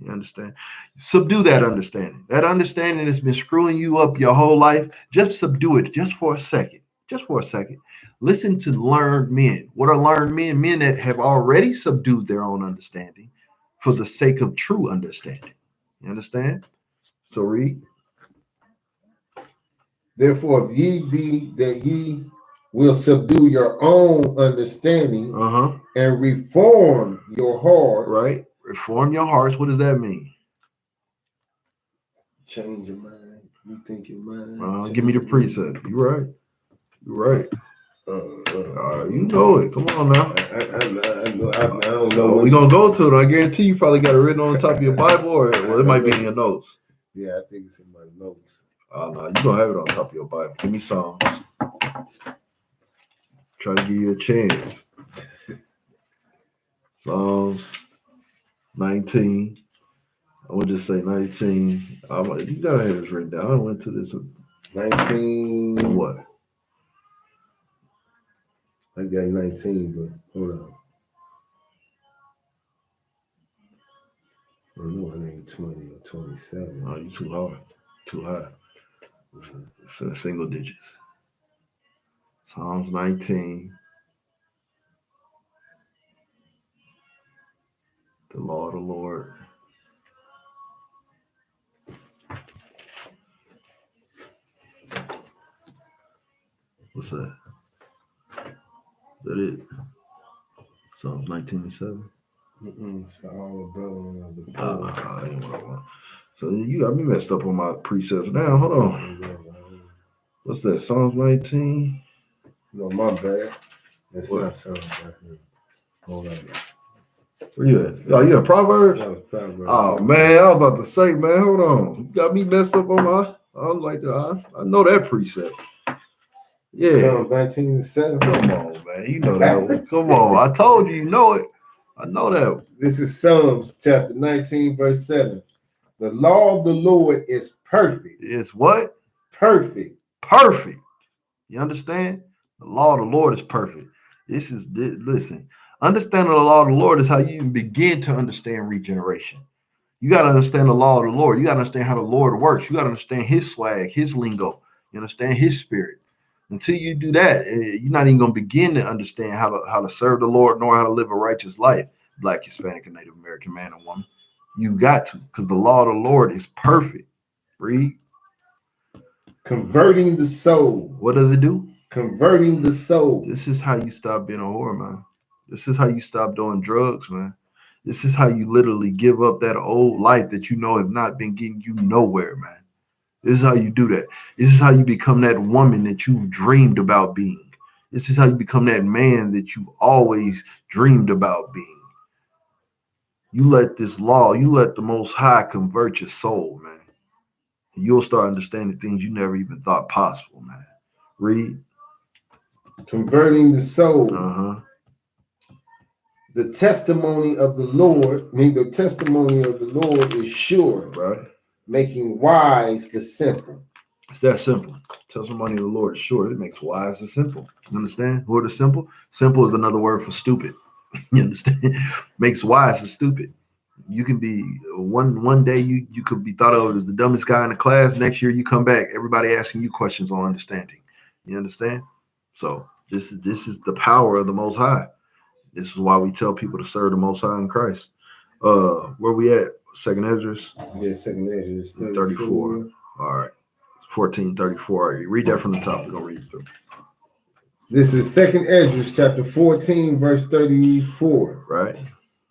You understand? Subdue that understanding. That understanding that's been screwing you up your whole life. Just subdue it, just for a second. Just for a second. Listen to learned men. What are learned men? Men that have already subdued their own understanding for the sake of true understanding. You understand? So read. Therefore, if ye be that ye will subdue your own understanding and reform your hearts. Right. Reform your hearts. What does that mean? Change your mind. Rethink your mind. Give me the precept. You're right. You're right. You know it. Come on now. I don't know. We're going to go to it. I guarantee you probably got it written on the top of your Bible, or it might be in your notes. Yeah, I think it's in my notes. No, you're going to have it on top of your Bible. Give me Psalms. Try to give you a chance. Psalms 19. I would just say 19. You got to have this written down. I went to this. 19. What? I got 19, but hold on. I know it ain't 20 or 27. Oh, you too hard. Too high. It's single digits. Psalms 19. The law of the Lord. What's that? Is that it? Psalms 19:7. It's all the brethren of the That ain't what I want. So you got me messed up on my precepts now. Hold on. What's that? Psalms 19? No, my bad. That's not Psalms 19. Hold on. Where you at? Oh, you at Proverbs? That was Proverbs. Oh, man, I was about to say, man, hold on. You got me messed up on my... I was like, I know that precept. Yeah. Psalms 19:7. Come on, man. You know that one. Come on. I told you know it. I know that. This is Psalms chapter 19, verse 7. The law of the Lord is perfect. It's what? Perfect. Perfect. You understand? The law of the Lord is perfect. Listen, understanding the law of the Lord is how you begin to understand regeneration. You got to understand the law of the Lord. You got to understand how the Lord works. You got to understand his swag, his lingo. You understand his spirit. Until you do that, you're not even going to begin to understand how to serve the Lord, nor how to live a righteous life, Black, Hispanic, and Native American man and woman. You got to, because the law of the Lord is perfect. Read. Converting the soul. What does it do? Converting the soul. This is how you stop being a whore, man. This is how you stop doing drugs, man. This is how you literally give up that old life that you know have not been getting you nowhere, man. This is how you do that. This is how you become that woman that you've dreamed about being. This is how you become that man that you've always dreamed about being. You let this law, you let the Most High convert your soul, man. And you'll start understanding things you never even thought possible, man. Read. Converting the soul. The testimony of the Lord, the testimony of the Lord is sure. Right. Making wise the simple. It's that simple. Testimony of the Lord is sure. It makes wise and simple. You understand? Word is simple. Simple is another word for stupid. You understand? Makes wise and stupid. You can be one day you could be thought of as the dumbest guy in the class. Next year you come back, everybody asking you questions on understanding. You understand? So this is the power of the Most High. This is why we tell people to serve the Most High in Christ. Where we at? Second Esdras? Yeah, Second Esdras 34. All right. 14:34. All right, read that from the top. We're gonna read it through. This is Second Esdras chapter 14, verse 34. Right.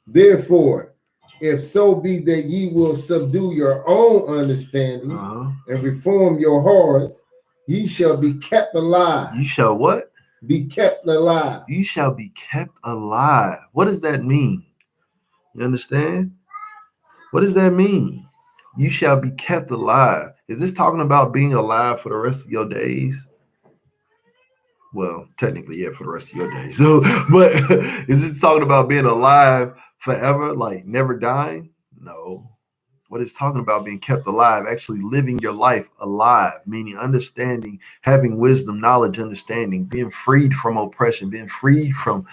Therefore, if so be that ye will subdue your own understanding and reform your hearts, ye shall be kept alive. You shall what? Be kept alive. You shall be kept alive. What does that mean? You understand? What does that mean? You shall be kept alive. Is this talking about being alive for the rest of your days? Well, technically, yeah, for the rest of your days. So, but is this talking about being alive forever, like never dying? No. what it's talking about, being kept alive, actually living your life alive, meaning understanding, having wisdom, knowledge, understanding, being freed from oppression, being freed from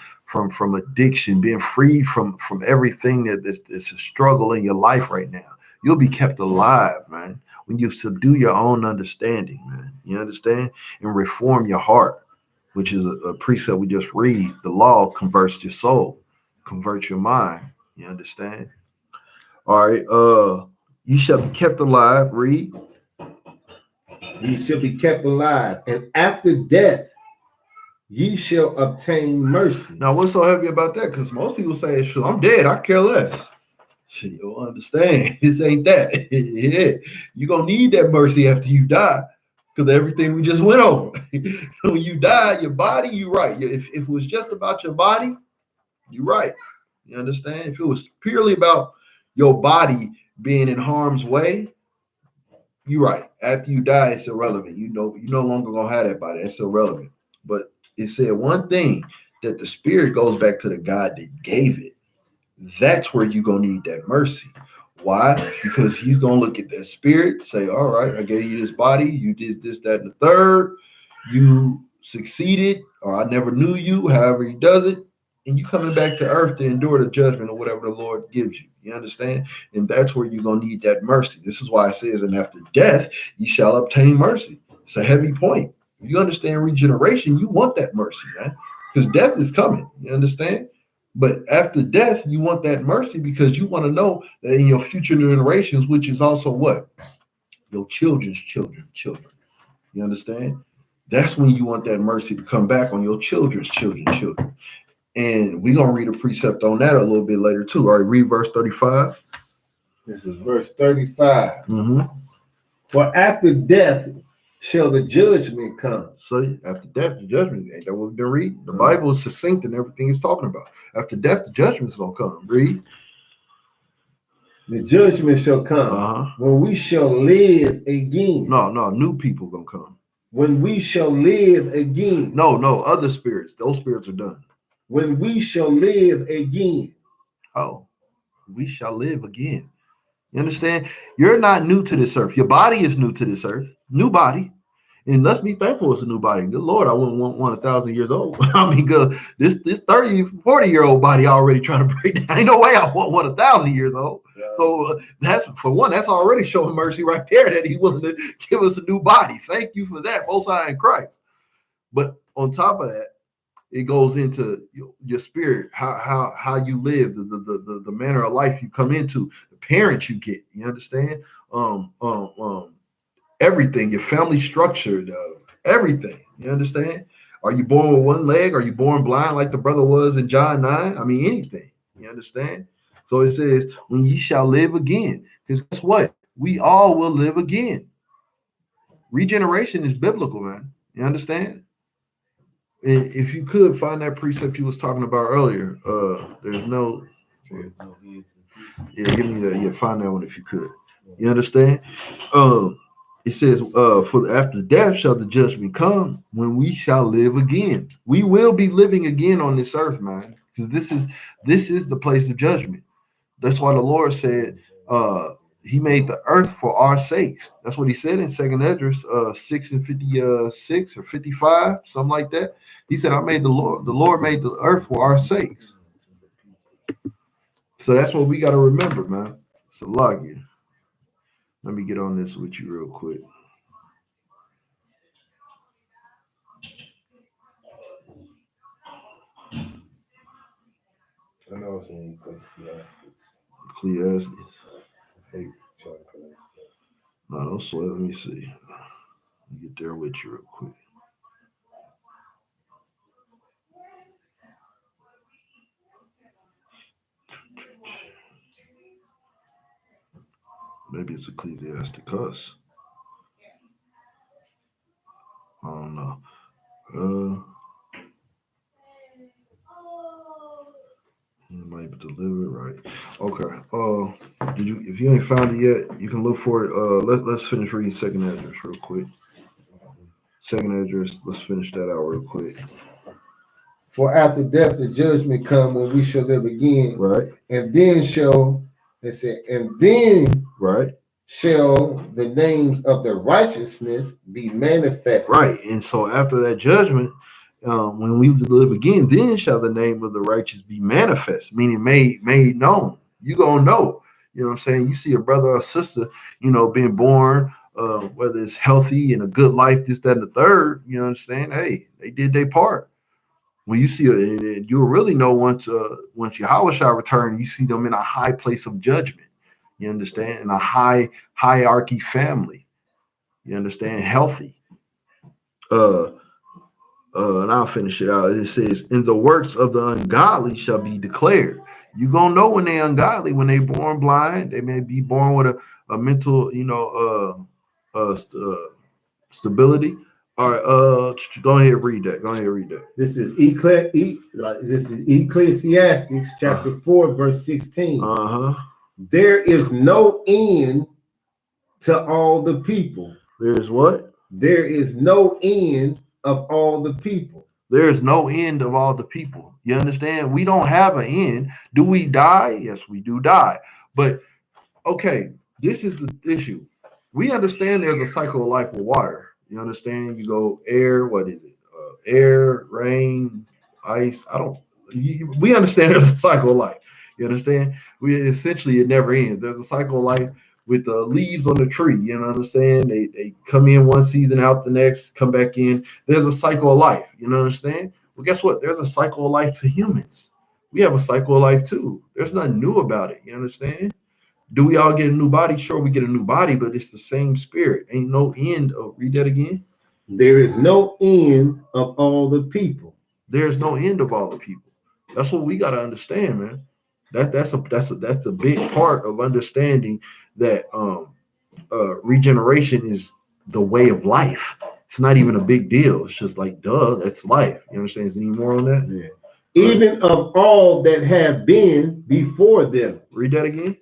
addiction, being freed from everything that's a struggle in your life right now. You'll be kept alive, man, when you subdue your own understanding, man. You understand? And reform your heart, which is a precept we just read. The law converts your soul, converts your mind. You understand? All right. You shall be kept alive. Read. Ye shall be kept alive, and after death ye shall obtain mercy. Now, what's so heavy about that? Because most people say, "Sure, I'm dead. I care less." Shit, you don't understand. This ain't that. Yeah. You're gonna need that mercy after you die. Because everything we just went over. When you die, your body, you're right. If it was just about your body, you're right. You understand? If it was purely about your body being in harm's way, you're right. After you die, it's irrelevant. You're no longer gonna have that body. That's irrelevant. But it said one thing, that the spirit goes back to the God that gave it. That's where you're gonna need that mercy. Why? Because he's gonna look at that spirit, say, all right, I gave you this body, you did this, that, and the third, you succeeded, or I never knew you, however he does it, and you coming back to earth to endure the judgment or whatever the Lord gives you. You understand? And that's where you're gonna need that mercy. This is why it says, and after death, you shall obtain mercy. It's a heavy point. If you understand regeneration, you want that mercy, man. Because death is coming. You understand? But after death, you want that mercy because you want to know that in your future generations, which is also what? Your children's children. You understand? That's when you want that mercy to come back on your children's children. And we're going to read a precept on that a little bit later too. All right, read verse 35. This is verse 35. Mm-hmm. For after death shall the judgment come. So after death, the judgment. Ain't that what we've been reading? The Bible is succinct in everything it's talking about. After death, the judgment's going to come. Read. The judgment shall come when we shall live again. No, new people going to come. When we shall live again. No, other spirits. Those spirits are done. When we shall live again. Oh, we shall live again. You understand? You're not new to this earth. Your body is new to this earth. New body. And let's be thankful it's a new body. Good Lord, I wouldn't want 1,000 years old. I mean, this 30, 40-year-old body already trying to break down. Ain't no way I want 1,000 years old. Yeah. So that's, for one, that's already showing mercy right there that he willing to give us a new body. Thank you for that, Most High in Christ. But on top of that, it goes into your spirit, how you live, the manner of life you come into, the parents you get. You understand? Everything, your family structure, everything. You understand? Are you born with one leg? Are you born blind like the brother was in John 9? I mean, anything. You understand? So it says, when ye shall live again. Because guess what? We all will live again. Regeneration is biblical, man. You understand? And if you could find that precept you was talking about earlier, there's no yeah, give me that. Yeah, find that one if you could. You understand? It says, for after death shall the judgment come, when we shall live again. We will be living again on this earth, man, because this is the place of judgment. That's why the Lord said he made the earth for our sakes. That's what he said in 2nd Esdras 6:56 or 55, something like that. He said, the Lord made the earth for our sakes. So that's what we got to remember, man. It's a lot here. Let me get on this with you real quick. I know it's in Ecclesiastes. Ecclesiastes. I hate trying to pronounce that. No, don't sweat. Let me see. Let me get there with you real quick. Maybe it's Ecclesiasticus. I don't know. It might be delivered right. Okay. If you ain't found it yet, you can look for it. Let's finish reading 2nd Esdras real quick. 2nd Esdras. Let's finish that out real quick. For after death the judgment come, when we shall live again. Right. And then shall It said, and then right, shall the names of the righteousness be manifested. right. And so after that judgment, when we live again, then shall the name of the righteous be manifest, meaning made known. You gonna know. You know what I'm saying? You see a brother or sister, being born, whether it's healthy and a good life, this, that, and the third. You know what I'm saying? Hey, they did their part. When you see it, you'll really know once Yahweh shall return, you see them in a high place of judgment. You understand? In a high hierarchy family. You understand? Healthy. And I'll finish it out. It says, "And the works of the ungodly shall be declared." You gonna know when they ungodly, when they born blind. They may be born with a mental, stability. All right, go ahead and read that. Go ahead and read that. This is Ecclesiastes chapter 4, verse 16. There is no end to all the people. There's what? There is no end of all the people. There is no end of all the people. You understand? We don't have an end. Do we die? Yes, we do die. But okay, this is the issue. We understand there's a cycle of life with water. You understand? You go air, what is it? Air, rain, ice. We understand there's a cycle of life. You understand? It never ends. There's a cycle of life with the leaves on the tree. You know what I'm saying? They come in one season, out the next, come back in. There's a cycle of life. You know what I'm saying? Well, guess what? There's a cycle of life to humans. We have a cycle of life too. There's nothing new about it. You understand? Do we all get a new body? Sure, we get a new body, but it's the same spirit. Ain't no end of, read that again. There is no end of all the people. There's no end of all the people. That's what we got to understand, man. That's a big part of understanding that regeneration is the way of life. It's not even a big deal. It's just like, duh, that's life. You understand? Is there any more on that? Yeah. Even of all that have been before them. Read that again.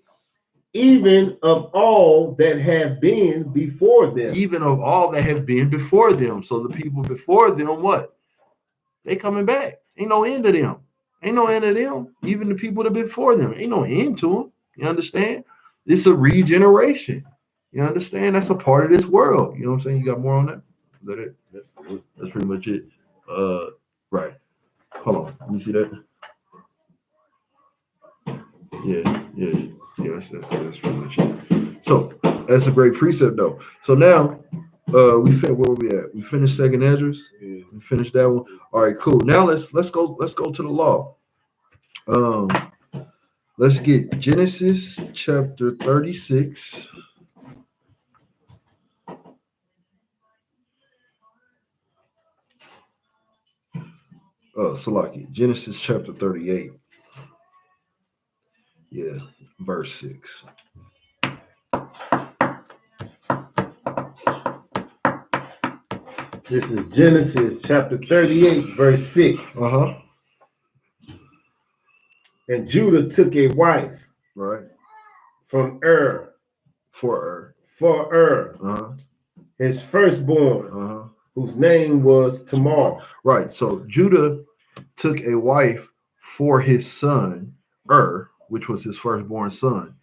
Even of all that have been before them. Even of all that have been before them. So the people before them, what? They coming back. Ain't no end to them. Ain't no end to them. Even the people that been before them. Ain't no end to them. You understand? It's a regeneration. You understand? That's a part of this world. You know what I'm saying? You got more on that? Is that it? That's pretty much it. Right. Hold on. Let me see that. Yeah. That's pretty much it. So that's a great precept, though. So now, where were we at? We finished Second Esdras. Yeah. We finished that one. All right, cool. Now let's go to the law. Let's get Genesis chapter 36. Salaki, Genesis chapter 38. Yeah, verse 6. This is Genesis chapter 38, verse 6. And Judah took a wife, right, from for his firstborn, whose name was Tamar. Right. So Judah took a wife for his son, which was his firstborn son.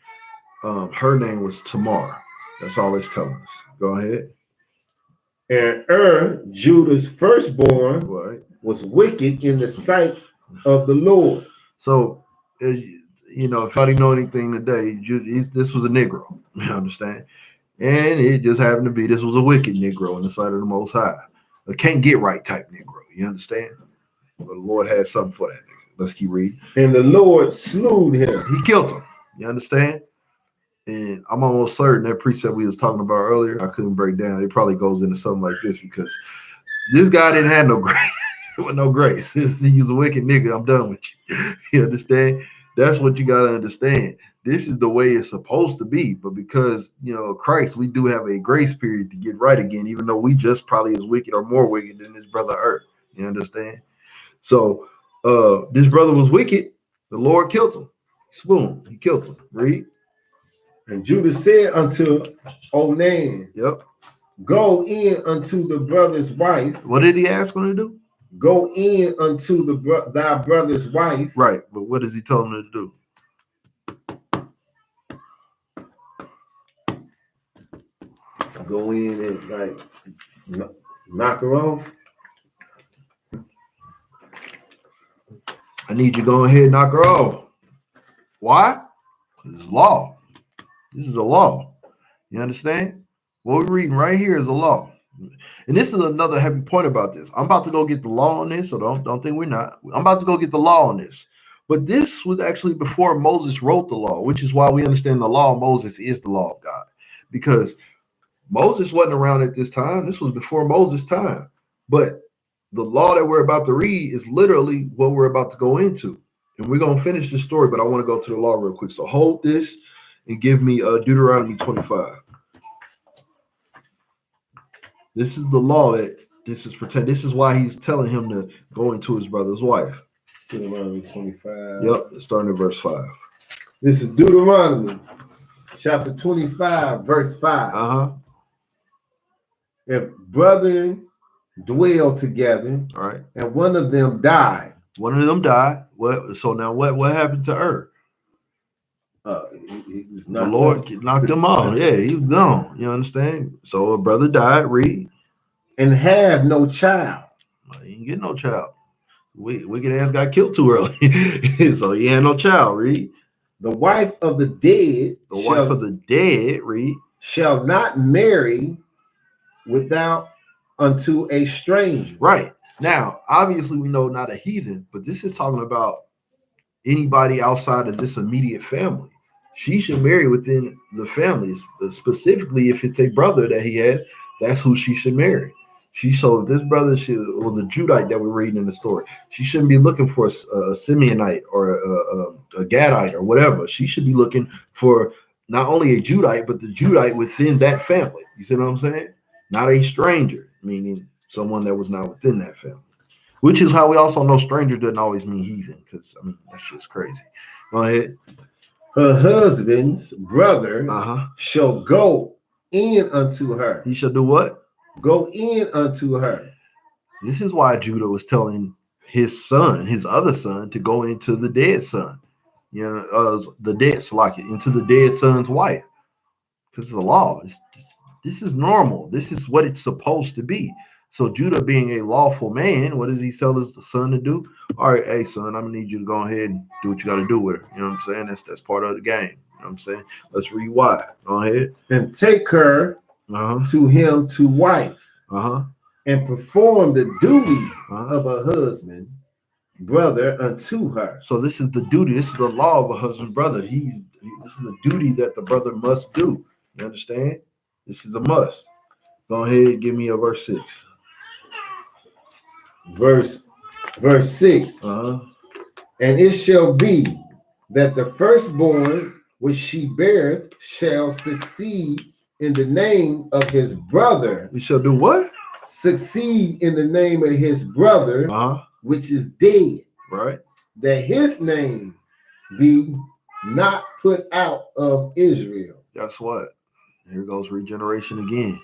Her name was Tamar. That's all it's telling us. Go ahead. And Judah's firstborn, was wicked in the sight of the Lord. So, if I didn't know anything today, this was a Negro. You understand? And it just happened to be this was a wicked Negro in the sight of the Most High. A can't get right type Negro. You understand? But the Lord had something for that nigga. Let's keep reading. And the Lord slew him. He killed him. You understand? And I'm almost certain that precept we was talking about earlier, I couldn't break down. It probably goes into something like this because this guy didn't have no grace. With no grace. He was a wicked nigga. I'm done with you. You understand? That's what you got to understand. This is the way it's supposed to be. But because, Christ, we do have a grace period to get right again, even though we just probably as wicked or more wicked than this brother Earth. You understand? So this brother was wicked. The Lord killed him. Slew him. He killed him. Read. And Judah said unto Onan, go in unto the brother's wife. What did he ask him to do? Go in unto thy brother's wife. Right, but what does he tell him to do? go in and like knock her off. I need you to go ahead and knock her off. Why? This is law. This is a law. You understand? What we're reading right here is a law. And this is another heavy point about this. I'm about to go get the law on this, so don't think we're not. I'm about to go get the law on this. But this was actually before Moses wrote the law, which is why we understand the law of Moses is the law of God. Because Moses wasn't around at this time. This was before Moses' time. But the law that we're about to read is literally what we're about to go into. And we're going to finish this story, but I want to go to the law real quick. So hold this and give me Deuteronomy 25. This is the law that this is protect. This is why he's telling him to go into his brother's wife. Deuteronomy 25. Yep, starting at verse 5. This is Deuteronomy chapter 25, verse 5. Uh-huh. If brethren dwell together, All right. and one of them die. One of them died. So now what happened to her? The Lord knocked him off. Yeah, he was gone. You understand? So a brother died, read. And have no child. He didn't get no child. Wicked ass got killed too early. So he had no child, read. The wife of the dead. Wife of the dead, read. Shall not marry without unto a stranger. Right. Now, obviously we know not a heathen, but this is talking about anybody outside of this immediate family. She should marry within the families, specifically if it's a brother that he has, that's who she should marry. So this brother was a Judite that we're reading in the story. She shouldn't be looking for a Simeonite or a Gadite or whatever. She should be looking for not only a Judite, but the Judite within that family. You see what I'm saying? Not a stranger, meaning someone that was not within that family. Which is how we also know stranger doesn't always mean heathen, because I mean that's just crazy. Go ahead. Her husband's brother shall go in unto her. He shall do what? Go in unto her. This is why Judah was telling his son, his other son, to go into the dead son. You know, the dead Salaki, into the dead son's wife. Because of the law. This is normal. This is what it's supposed to be. So Judah being a lawful man, what does he tell his son to do? All right, hey son, I'm gonna need you to go ahead and do what you gotta do with her. You know what I'm saying? That's part of the game. You know what I'm saying? Let's read why. Go ahead. And take her to him to wife. And perform the duty of a husband, brother unto her. So this is the duty. This is the law of a husband, brother. This is the duty that the brother must do. You understand? This is a must. Go ahead and give me a verse 6. Verse 6. And it shall be that the firstborn which she beareth shall succeed in the name of his brother. He shall do what? Succeed in the name of his brother, which is dead. Right. That his name be not put out of Israel. Guess what? Here goes regeneration again.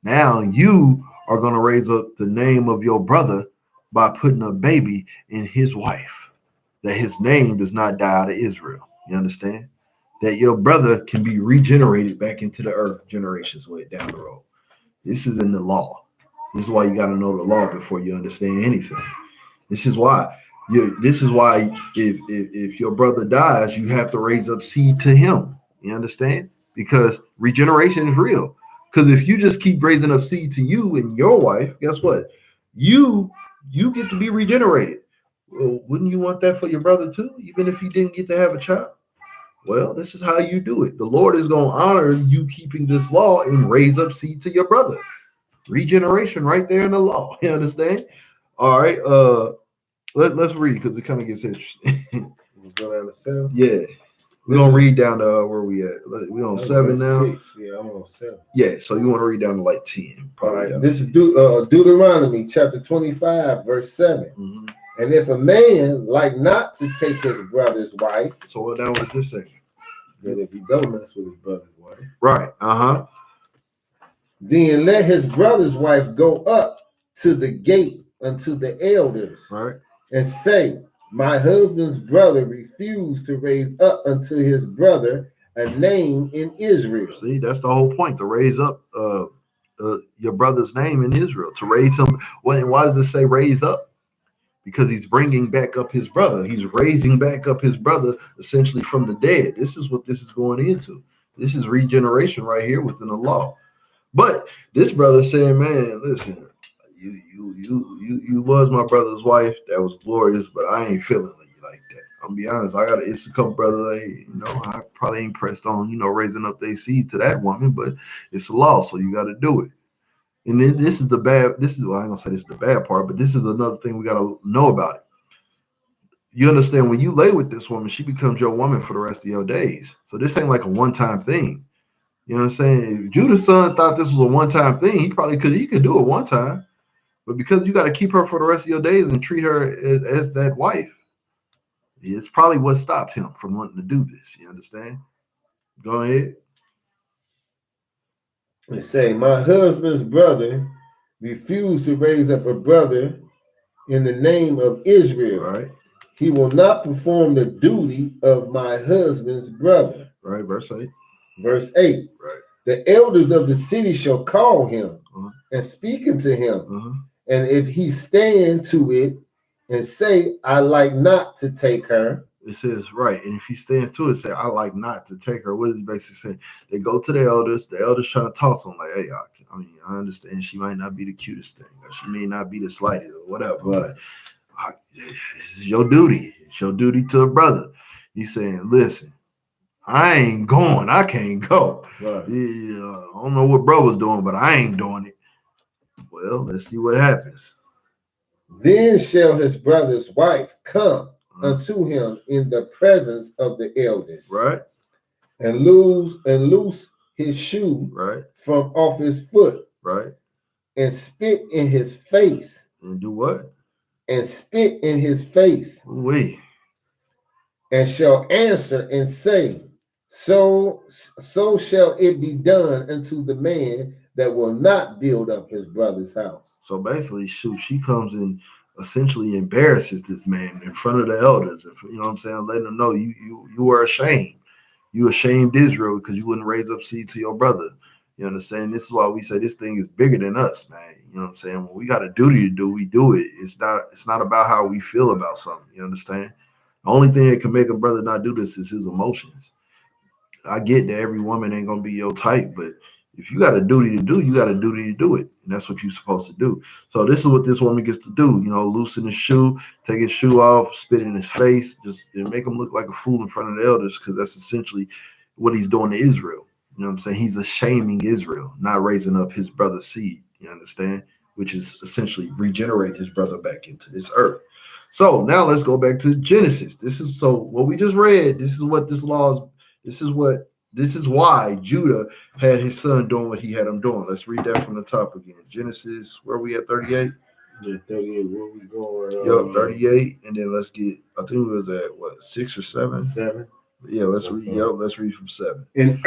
Now you are going to raise up the name of your brother by putting a baby in his wife. That his name does not die out of Israel. You understand? That your brother can be regenerated back into the earth generations way down the road. This is in the law. This is why you got to know the law before you understand anything. This is why if your brother dies, you have to raise up seed to him. You understand? Because regeneration is real. Because if you just keep raising up seed to you and your wife, guess what? You get to be regenerated. Well, wouldn't you want that for your brother too, even if he didn't get to have a child? Well, this is how you do it. The Lord is going to honor you keeping this law and raise up seed to your brother. Regeneration right there in the law. You understand? All right. Let's read because it kind of gets interesting. We'll go down to 7. Yeah. We're going to read down to where we at. We're on 7 now. 6. Yeah, I'm on 7. Yeah, so you want to read down to like 10. All right. This is Deuteronomy chapter 25, verse 7. And if a man like not to take his brother's wife. So what now was this saying? That if he don't mess with his brother's wife. Right. Then let his brother's wife go up to the gate unto the elders. Right. And say, my husband's brother refused to raise up unto his brother a name in Israel. See, that's the whole point, to raise up your brother's name in Israel, to raise him. Why does it say raise up? Because he's bringing back up his brother. He's raising back up his brother essentially from the dead. This is what this is going into. This is regeneration right here within the law. But this brother saying, man, listen, you was my brother's wife. That was glorious, but I ain't feeling you like that. I'm gonna be honest. It's a couple brothers, I probably ain't pressed on, raising up their seed to that woman, but it's a law, so you got to do it. And then this is well, I ain't gonna say this is the bad part, but this is another thing we got to know about it. You understand, when you lay with this woman, she becomes your woman for the rest of your days. So this ain't like a one-time thing. You know what I'm saying? If Judah's son thought this was a one-time thing, he could do it one time. But because you got to keep her for the rest of your days and treat her as that wife, it's probably what stopped him from wanting to do this. You understand? Go ahead. And say, my husband's brother refused to raise up a brother in the name of Israel. Right. He will not perform the duty of my husband's brother. Right. Verse 8. Verse 8. Right. The elders of the city shall call him and speak unto him. And if he stand to it and say, I like not to take her. It says, right. And if he stands to it, say, I like not to take her. What is he basically saying? They go to the elders trying to talk to them like, hey, I understand she might not be the cutest thing, or she may not be the slightest, or whatever, but this is your duty. It's your duty to a brother. He's saying, listen, I ain't going. I can't go. Right. I don't know what bro was doing, but I ain't doing it. Well, let's see what happens. Then shall his brother's wife come unto him in the presence of the elders, right, and loose his shoe, right, from off his foot, right, and spit in his face, and do what? And spit in his face, and shall answer and say, so shall it be done unto the man that will not build up his brother's house. So basically, she comes and essentially embarrasses this man in front of the elders. You know what I'm saying? Letting them know you are ashamed. You ashamed Israel because you wouldn't raise up seed to your brother. You understand? This is why we say this thing is bigger than us, man. You know what I'm saying? When we got a duty to do, we do it. It's not about how we feel about something. You understand? The only thing that can make a brother not do this is his emotions. I get that every woman ain't gonna be your type, but if you got a duty to do, you got a duty to do it. And that's what you're supposed to do. So this is what this woman gets to do. Loosen his shoe, take his shoe off, spit in his face, just make him look like a fool in front of the elders, because that's essentially what he's doing to Israel. You know what I'm saying? He's shaming Israel, not raising up his brother's seed. You understand? Which is essentially regenerate his brother back into this earth. So now let's go back to Genesis. So what we just read, this is what this law is. This is why Judah had his son doing what he had him doing. Let's read that from the top again. Genesis, where are we at, 38? Yeah, 38, where we going? Yep, 38. And then let's get, I think it was at, 6 or 7? 7. Yeah, let's read. Yep, let's read from 7. In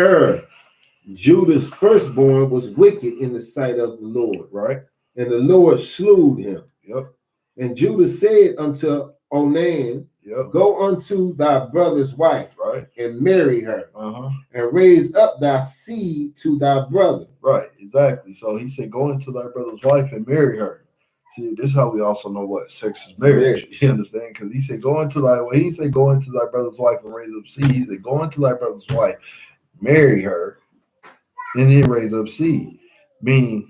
Judah's firstborn was wicked in the sight of the Lord. Right. And the Lord slew him. Yep. And Judah said unto Onan, go unto thy brother's wife, right, and marry her, and raise up thy seed to thy brother. Right, exactly. So he said, go into thy brother's wife and marry her. See, this is how we also know what sex is marriage. You understand? Because he said, go into thy brother's wife and raise up seed. He said, go into thy brother's wife, marry her, and then raise up seed. Meaning,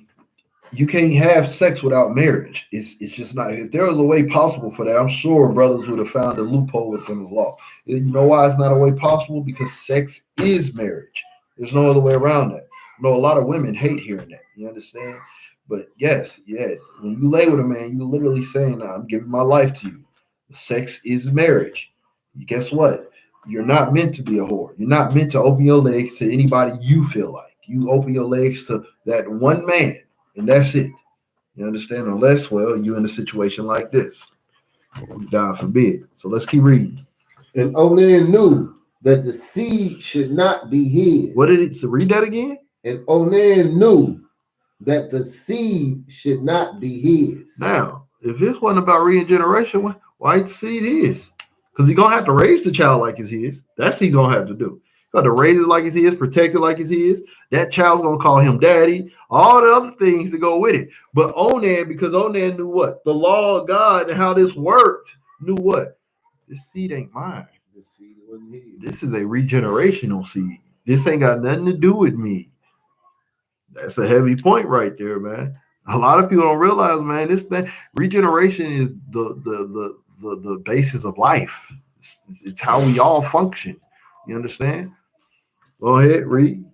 you can't have sex without marriage. It's just not. If there was a way possible for that, I'm sure brothers would have found a loophole within the law. You know why it's not a way possible? Because sex is marriage. There's no other way around that. I know a lot of women hate hearing that. You understand? But yes, when you lay with a man, you're literally saying, I'm giving my life to you. Sex is marriage. Guess what? You're not meant to be a whore. You're not meant to open your legs to anybody you feel like. You open your legs to that one man. And that's it. You understand? Unless, you're in a situation like this. God forbid. So let's keep reading. And Onan knew that the seed should not be his. What did it? So read that again. And Onan knew that the seed should not be his. Now, if this wasn't about regeneration, why the seed is? Because he's going to have to raise the child like it's his. That's what he's going to have to do. Got to raise it like it's his, protect it like it's his. That child's gonna call him daddy. All the other things that go with it. But Onan, because Onan knew what the law of God and how this worked, knew what this seed ain't mine. The seed wasn't his. This is a regenerational seed. This ain't got nothing to do with me. That's a heavy point right there, man. A lot of people don't realize, man, this thing, regeneration is the basis of life. It's how we all function. You understand? Go ahead, read.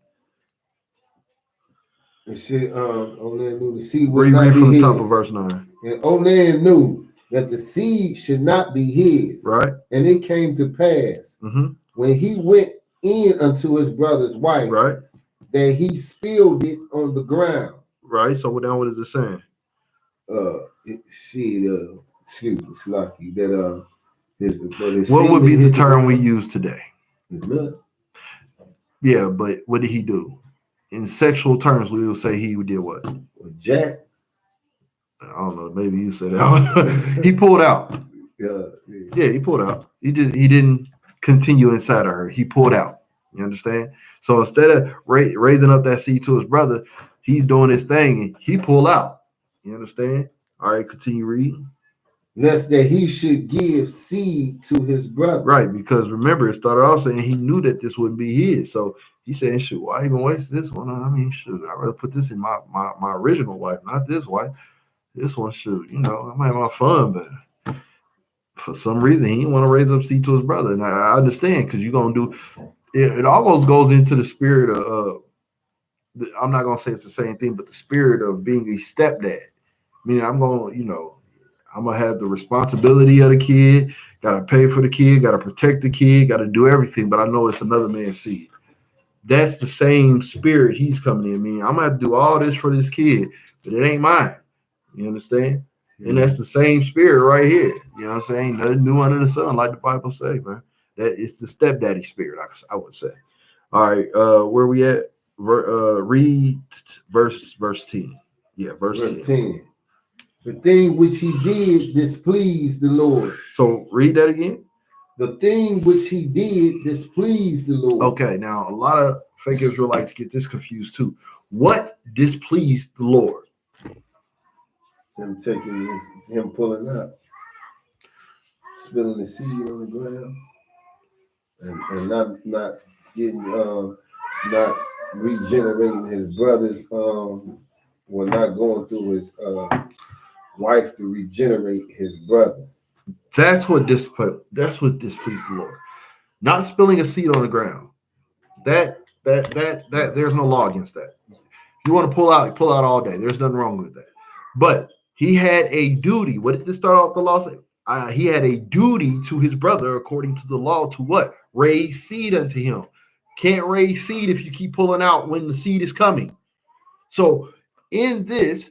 And shit, Onan knew the seed would Read, not read be from the his. top of verse 9. And Onan knew that the seed should not be his. Right. And it came to pass when he went in unto his brother's wife, Right. that he spilled it on the ground. Right. So now what is it saying? Excuse me, Slocky, that his what would be the term we use today? His nut. Yeah, but what did he do? In sexual terms, we would say he did what? Jack. I don't know. Maybe you said that. He pulled out. Yeah, he pulled out. He didn't continue inside of her. He pulled out. You understand? So instead of raising up that seed to his brother, he's doing his thing and he pulled out. You understand? All right, continue reading. Lest that he should give seed to his brother. Right, because remember, it started off saying he knew that this wouldn't be his. So he said, shoot, why even waste this one? I mean, shoot, I'd rather put this in my original wife, not this wife. This one, shoot, I'm having my fun, but for some reason, he didn't want to raise up seed to his brother. And I understand, because you're going to do, it almost goes into the spirit of, I'm not going to say it's the same thing, but the spirit of being a stepdad. Meaning I'm going to, I'm going to have the responsibility of the kid, got to pay for the kid, got to protect the kid, got to do everything, but I know it's another man's seed. That's the same spirit he's coming in. Meaning I'm going to have to do all this for this kid, but it ain't mine. You understand? Mm-hmm. And that's the same spirit right here. You know what I'm saying? Nothing new under the sun, like the Bible say, man. That it's the stepdaddy spirit, I would say. All right, where we at? Read verse 10. Yeah, verse 10. The thing which he did displeased the Lord. So read that again. The thing which he did displeased the Lord. Okay, now a lot of fake Israelites get this confused too. What displeased the Lord? Him him pulling up, spilling the seed on the ground, and not getting not regenerating his brothers. Not going through his wife to regenerate his brother. That's what displeased the Lord. Not spilling a seed on the ground. That there's no law against that. If you want to pull out all day. There's nothing wrong with that. But he had a duty. What did this start off the law say? He had a duty to his brother according to the law to what? Raise seed unto him. Can't raise seed if you keep pulling out when the seed is coming. So in this,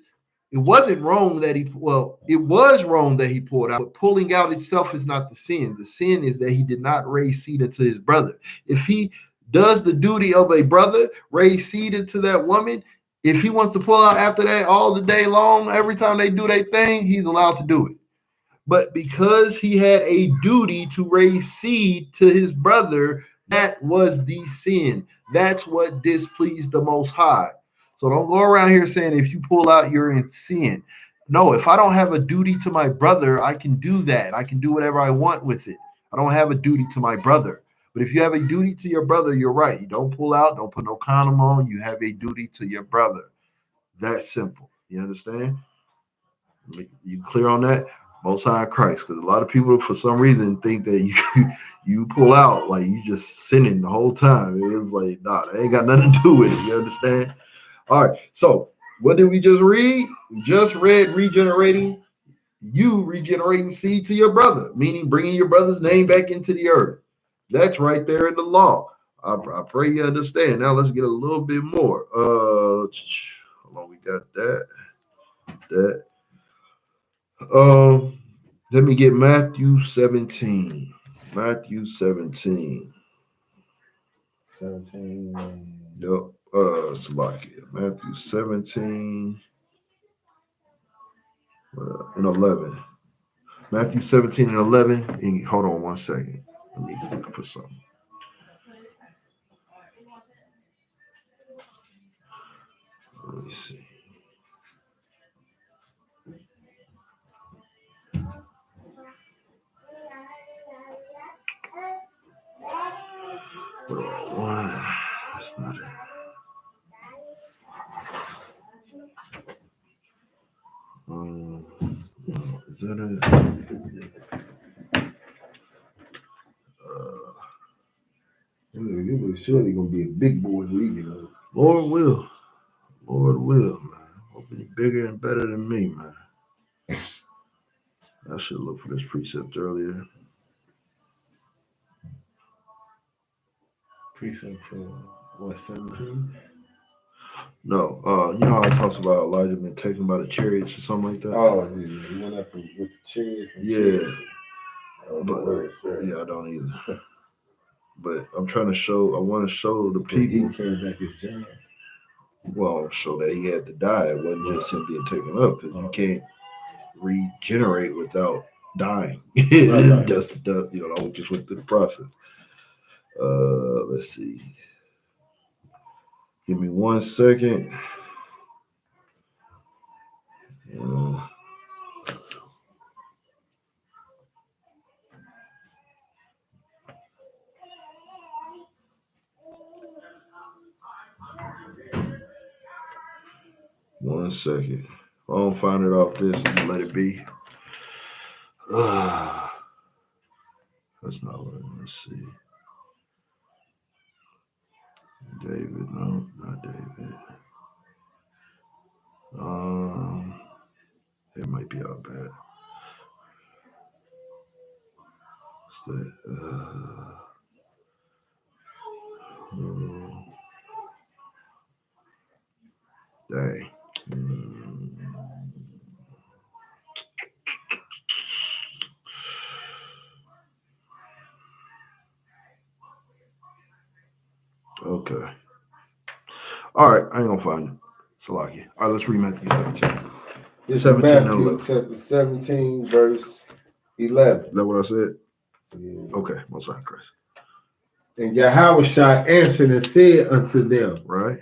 it wasn't wrong that it was wrong that he pulled out, but pulling out itself is not the sin. The sin is that he did not raise seed into his brother. If he does the duty of a brother, raise seed into that woman, if he wants to pull out after that all the day long, every time they do their thing, he's allowed to do it. But because he had a duty to raise seed to his brother, that was the sin. That's what displeased the Most High. So don't go around here saying if you pull out, you're in sin. No, if I don't have a duty to my brother, I can do that. I can do whatever I want with it. I don't have a duty to my brother. But if you have a duty to your brother, you're right. You don't pull out, don't put no condom on. You have a duty to your brother. That's simple. You understand? You clear on that? Most High Christ. Because a lot of people, for some reason, think that you pull out like you just sinning the whole time. It was like, nah, that ain't got nothing to do with it. You understand? All right. So what did we just read? We just read regenerating seed to your brother, meaning bringing your brother's name back into the earth. That's right there in the law. I pray you understand. Now let's get a little bit more. Hold on, we got that. Let me get Matthew 17. Matthew 17. 17. Yep. Salakia. Matthew 17 and 11. Matthew 17 and 11. And hold on one second. Let me look for something. Let me see. What do I want? That's not it. Is that it? It was surely gonna be a big boy league, you know. Lord will, man. Hoping you're bigger and better than me, man. I should look for this precept earlier. Precept for what, 17? No, you know how it talks about Elijah being taken by the chariots or something like that. Oh yeah, he went up with the chariots and chariots. But yeah, I don't either. But I'm trying to show. I want to show the But people. he came back as John. Well, show that he had to die. It wasn't just him being taken up, because you can't regenerate without dying. Right. Just you know, I just went through the process. Let's see. Give me 1 second. 1 second. If I don't find it off this, I'm gonna let it be. That's not what I want to see. David, no, not David. It might be out bad. What's that? Dang. Okay. All right, I ain't gonna find it. Salaki. All right, let's read Matthew 17. It's 17 and Matthew 11. chapter 17, verse 11. Is that what I said? Yeah. Okay, most high Christ. And Yahushua answered and said unto them, Right?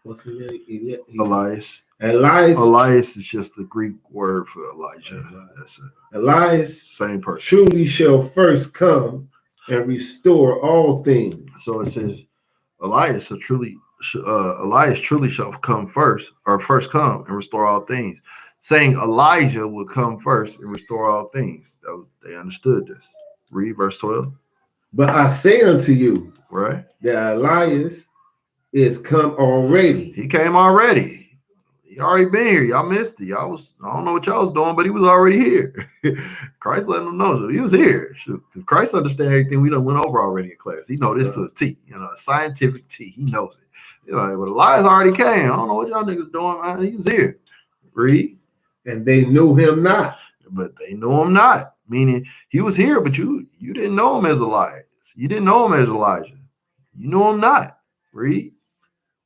what's his name? Elias. Elias is just the Greek word for Elijah. That's it. Elias Same person. truly shall first come and restore all things. So it says Elias truly shall come first, or first come and restore all things. Saying Elijah would come first and restore all things. They understood this. Read verse 12. But I say unto you, right, that Elias is come already. He came already. He already been here. Y'all missed it. I don't know what y'all was doing, but he was already here. Christ let them know. So he was here. Christ understand everything we done went over already in class. He know this to a T, a scientific T. He knows it. But Elias already came. I don't know what y'all niggas doing, man. He was here. Read. And they knew him not. But they knew him not. Meaning he was here, but you didn't know him as Elias. You didn't know him as Elijah. You knew him not. Read.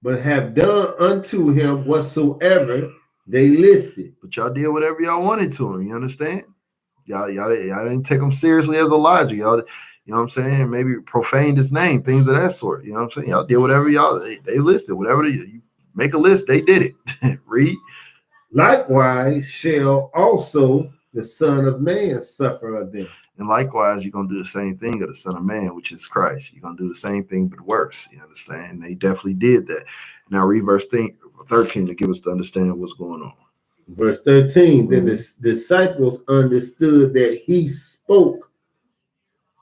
But have done unto him whatsoever they listed. But y'all did whatever y'all wanted to him. You understand? Y'all didn't take him seriously as Elijah. Y'all, you know what I'm saying? Maybe profaned his name, things of that sort. You know what I'm saying? Y'all did whatever they listed. Whatever you make a list, they did it. Read. Likewise shall also the Son of Man suffer of them. And likewise, you're going to do the same thing of the Son of Man, which is Christ. You're going to do the same thing, but worse. You understand? And they definitely did that. Now, read verse 13 to give us the understanding of what's going on. Verse 13, then the disciples understood that he spoke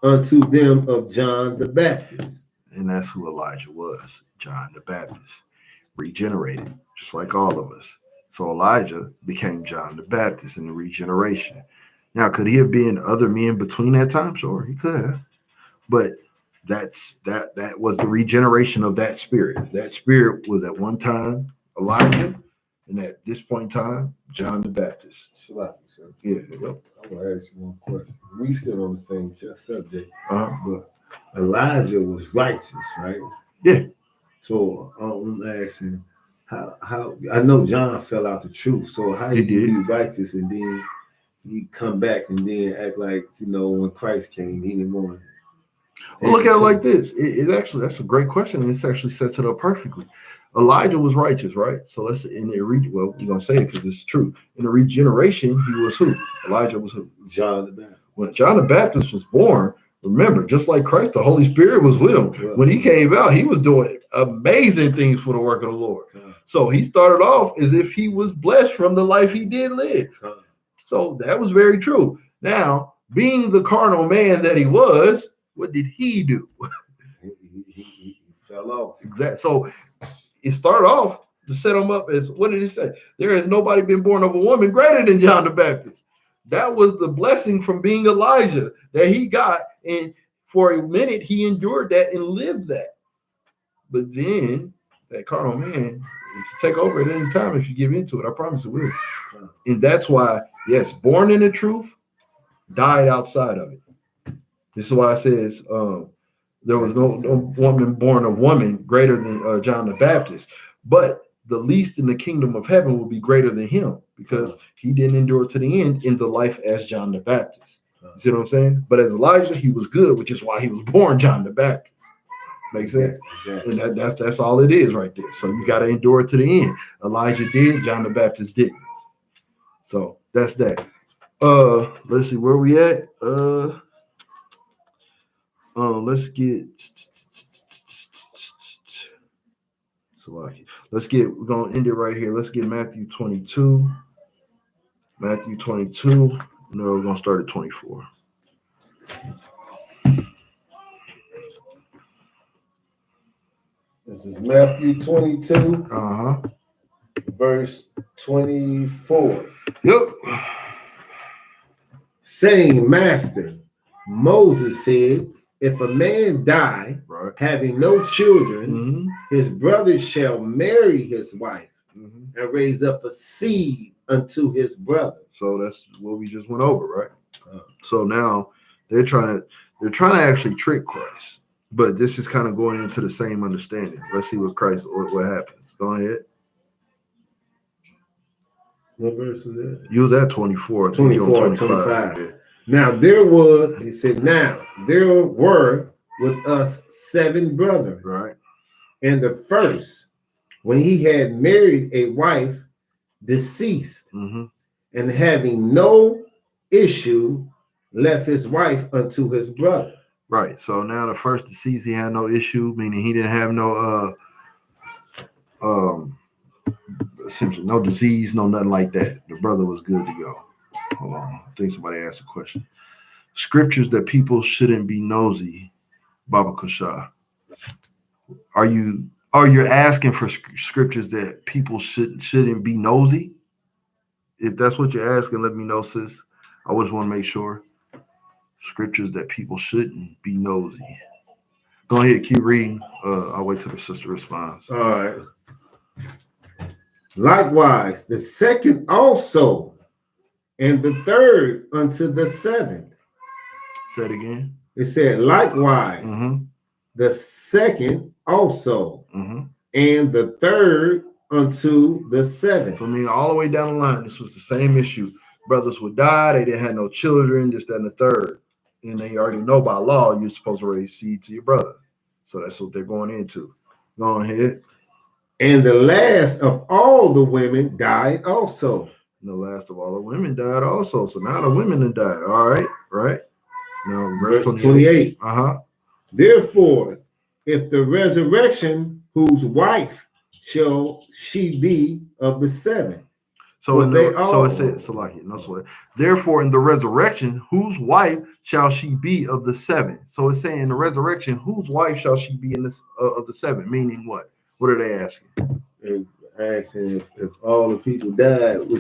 unto them of John the Baptist. And that's who Elijah was, John the Baptist, regenerated, just like all of us. So Elijah became John the Baptist in the regeneration. Now, could he have been other men between that time? Sure, he could have. But that was the regeneration of that spirit. That spirit was at one time Elijah, and at this point in time, John the Baptist. Yeah. Yep. I'm gonna ask you one question. We still on the same subject, but Elijah was righteous, right? Yeah. So I'm asking, how I know John fell out the truth. So how he be righteous and then he come back and then act like when Christ came, he didn't want to. Well, look at it like this. It actually, that's a great question, and this actually sets it up perfectly. Elijah was righteous, right? So let's well, we're gonna say it because it's true. In the regeneration, he was who? Elijah was who? John the Baptist. When John the Baptist was born, remember, just like Christ, the Holy Spirit was with him. Yeah. When he came out, he was doing amazing things for the work of the Lord. Yeah. So he started off as if he was blessed from the life he did live. Yeah. So that was very true. Now, being the carnal man that he was, what did he do? He fell off. Exactly. So it started off to set him up as, what did he say? There has nobody been born of a woman greater than John the Baptist. That was the blessing from being Elijah that he got. And for a minute, he endured that and lived that. But then that carnal man, it can take over at any time if you give into it. I promise it will. And that's why, yes, born in the truth, died outside of it. This is why it says there was no woman born of woman greater than John the Baptist. But the least in the kingdom of heaven will be greater than him because he didn't endure to the end in the life as John the Baptist. You see what I'm saying? But as Elijah, he was good, which is why he was born John the Baptist. Makes sense? Exactly. And that's all it is right there. So you got to endure to the end. Elijah did, John the Baptist didn't. So that's that. Let's see where we at. Let's get we're gonna end it right here. Let's get Matthew 22. Matthew 22. No, we're gonna start at 24. This is Matthew 22, verse 24. Yep. Saying, Master, Moses said, if a man die, having no children, his brothers shall marry his wife and raise up a seed unto his brother. So that's what we just went over, right? So now they're trying to actually trick Christ, but this is kind of going into the same understanding. Let's see what happens. Go ahead. What verse was that? You was at 24. 24, 25. Yeah. Now there were with us 7 brothers. Right. And the first, when he had married a wife, deceased, and having no issue, left his wife unto his brother. Right. So now the first deceased, he had no issue, meaning he didn't have no essentially no disease, no nothing like that. The brother was good to go. Hold on. I think somebody asked a question. Scriptures that people shouldn't be nosy, Baba Kushah. Are you asking for scriptures that people shouldn't be nosy? If that's what you're asking, let me know, sis. I just want to make sure. Scriptures that people shouldn't be nosy. Go ahead, keep reading. I'll wait till the sister responds. All right. Likewise, the second also, and the third unto the 7th. Say it again. It said, likewise, the second also, and the third unto the 7th. So I mean, all the way down the line, this was the same issue. Brothers would die, they didn't have no children, this, that, and the third. And they already know by law you're supposed to raise seed to your brother. So that's what they're going into. Go ahead. And the last of all the women died also. And the last of all the women died also. So now the women have died. All right, right. Now verse 28. Therefore, if the resurrection, whose wife shall she be of the 7? So it says, therefore, in the resurrection, whose wife shall she be of the 7? So it's saying in the resurrection, whose wife shall she be in this of the 7? Meaning what? What are they asking? They're asking if all the people died, who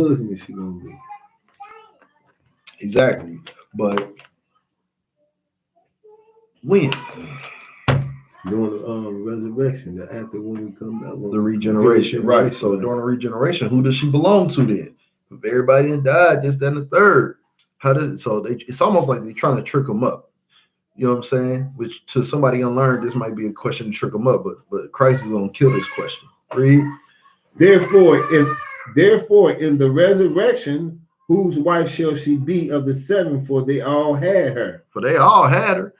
husband is she gonna be? Exactly, but when? During the resurrection, after when we come out, the regeneration, right? So during the regeneration, who does she belong to then? If everybody didn't die, this, then the third. It's almost like they're trying to trick them up. You know what I'm saying? Which to somebody unlearned, this might be a question to trick them up, but Christ is gonna kill this question. Read. Therefore, in the resurrection, Whose wife shall she be of the 7? For they all had her. For they all had her.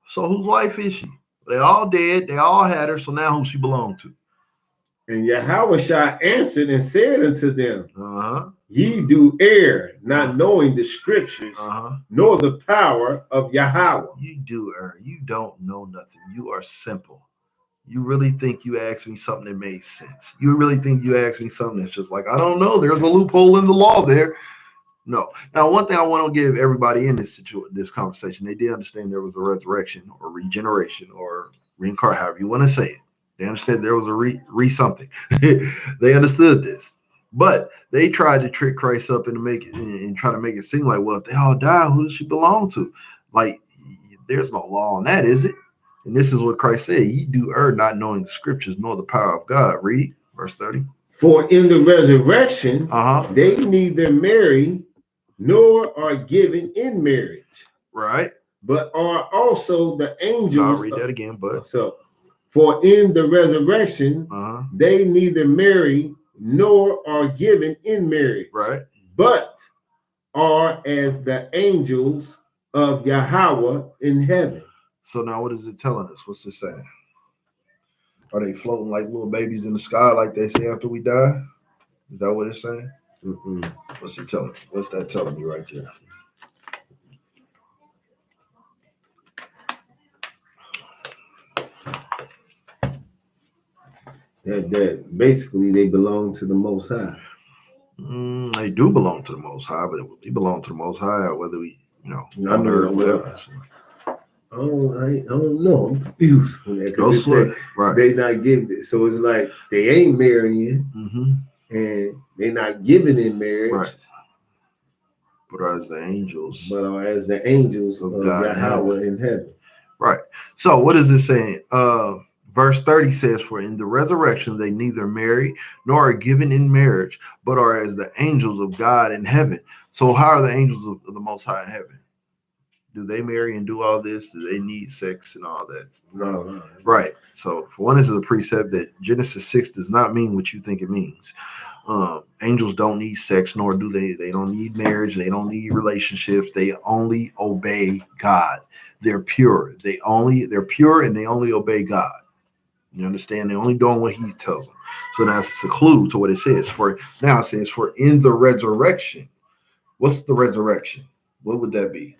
So whose wife is she? They all dead. They all had her. So now who she belonged to? And Yahweh answered and said unto them, Uh-huh. Ye do err, not knowing the scriptures, nor the power of Yahweh. You do err. You don't know nothing. You are simple. You really think you asked me something that made sense. You really think you asked me something that's just like, I don't know. There's a loophole in the law there. No. Now, one thing I want to give everybody in this conversation, they did understand there was a resurrection or regeneration or reincarnation, however you want to say it. They understood there was a something. They understood this. But they tried to trick Christ up and try to make it seem like, well, if they all die, who does she belong to? Like, there's no law on that, is it? And this is what Christ said: ye do err, not knowing the scriptures nor the power of God. Read verse 30. For in the resurrection, they neither marry nor are given in marriage. Right. But are also the angels. I'll read that again, but for in the resurrection, they neither marry nor are given in marriage. Right. But are as the angels of Yahweh in heaven. So now what is it telling us? What's it saying? Are they floating like little babies in the sky like they say after we die? Is that what it's saying? What's it telling? What's that telling me right there? That basically they belong to the Most High. They do belong to the Most High, but we belong to the Most High, whether we, on earth, whatever. I don't know. I'm confused on that because they not giving it. So it's like they ain't marrying, and they're not giving in marriage. Right. But as the angels. of Yahweh in heaven. Right. So what is it saying? Verse 30 says, for in the resurrection they neither marry nor are given in marriage, but are as the angels of God in heaven. So how are the angels of the Most High in heaven? Do they marry and do all this? Do they need sex and all that? No. Right. So for one, this is a precept that Genesis 6 does not mean what you think it means. Angels don't need sex, nor do they. They don't need marriage. They don't need relationships. They only obey God. They're pure. They're pure and they only obey God. You understand? They're only doing what he tells them. So now it's a clue to what it says. For in the resurrection. What's the resurrection? What would that be?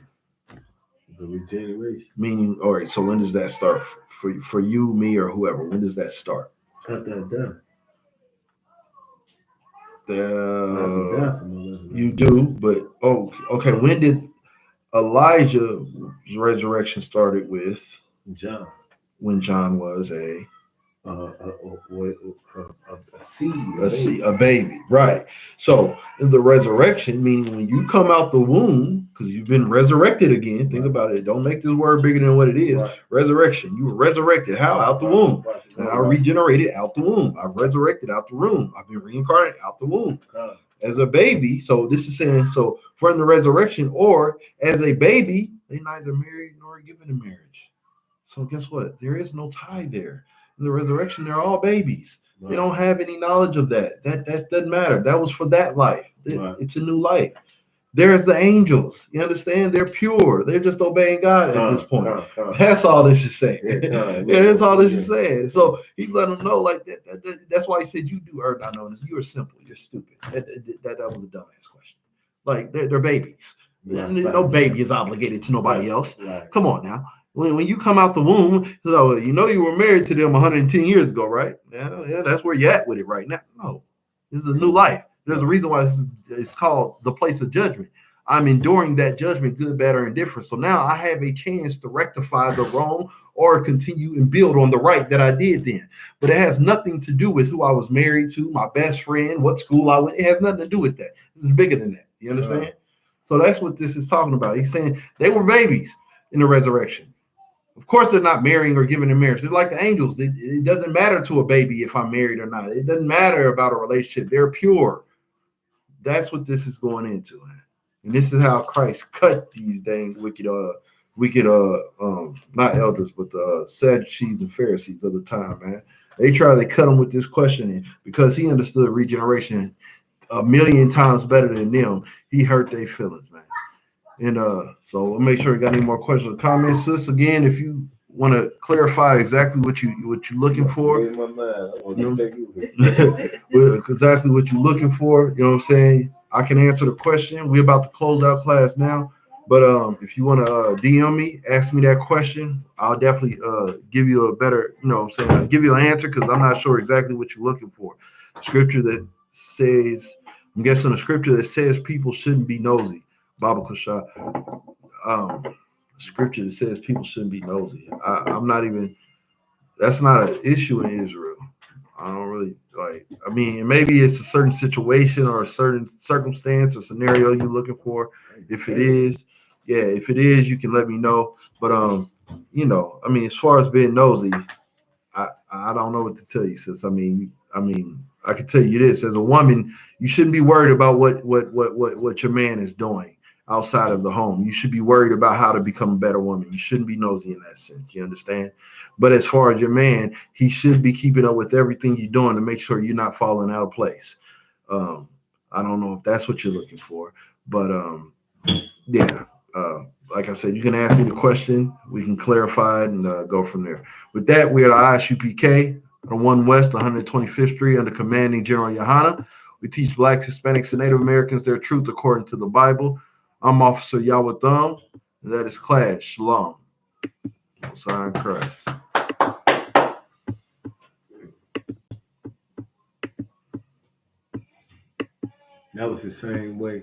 The regeneration. Meaning, all right, so when does that start? For you, me, or whoever, when does that start? You do, but okay. When did Elijah's resurrection started with? John. When John was a seed, a baby, right? So in the resurrection, meaning when you come out the womb, because you've been resurrected again. Think about it. Don't make this word bigger than what it is. Right. Resurrection. You were resurrected. How? Out the womb. And I regenerated out the womb. I resurrected out the womb. I've been reincarnated out the womb as a baby. So this is saying, so for in the resurrection or as a baby, they neither married nor given in marriage. So guess what? There is no tie there. In the resurrection, they're all babies. Right. They don't have any knowledge of that. That doesn't matter. That was for that life. It's a new life. There's the angels. You understand? They're pure. They're just obeying God at this point. That's all this is saying. That's all this is saying. So he let them know like that. That's why he said, you do err not knowing this. You are simple. You're stupid. That was a dumbass question. Like they're babies. No baby is obligated to nobody else. Come on now. When you come out the womb, so you were married to them 110 years ago, right? Yeah, that's where you're at with it right now. No, this is a new life. There's a reason why it's called the place of judgment. I'm enduring that judgment, good, bad, or indifferent. So now I have a chance to rectify the wrong or continue and build on the right that I did then. But it has nothing to do with who I was married to, my best friend, what school I went. It has nothing to do with that. This is bigger than that. You understand? So that's what this is talking about. He's saying they were babies in the resurrection. Of course, they're not marrying or giving in marriage. They're like the angels. It doesn't matter to a baby if I'm married or not. It doesn't matter about a relationship. They're pure. That's what this is going into. And this is how Christ cut these dang wicked, not elders, but the Sadducees and Pharisees of the time, man. They tried to cut him with this questioning because he understood regeneration a million times better than them. He hurt their feelings, man. And so we'll make sure you got any more questions or comments. Sis, again, if you want to clarify exactly what you're looking for, Read my mind. I want to take you with exactly what you're looking for, you know what I'm saying? I can answer the question. We're about to close out class now. But if you want to DM me, ask me that question, I'll definitely give you a better, you know what I'm saying? I'll give you an answer because I'm not sure exactly what you're looking for. Scripture that says, I'm guessing a scripture that says people shouldn't be nosy. Baba Kusha. Scripture that says people shouldn't be nosy. I'm not even, that's not an issue in Israel. I don't really like. I mean, maybe it's a certain situation or a certain circumstance or scenario you're looking for. If it is, yeah, if it is, you can let me know. But you know, I mean, as far as being nosy, I don't know what to tell you, sis. I mean, I can tell you this: as a woman, you shouldn't be worried about what your man is doing outside of the home. You should be worried about how to become a better woman. You shouldn't be nosy in that sense. You understand? But as far as your man, he should be keeping up with everything you're doing to make sure you're not falling out of place. Um, I don't know if that's what you're looking for, but yeah. Like I said, you can ask me the question. We can clarify it and go from there. With that, we are at ISUPK on 1 West 125th Street under commanding General Yohana. We teach Blacks, Hispanics, and Native Americans their truth according to the Bible. I'm Officer Yahweh Thumb, and that is class. Shalom. Sign Christ. That was the same way.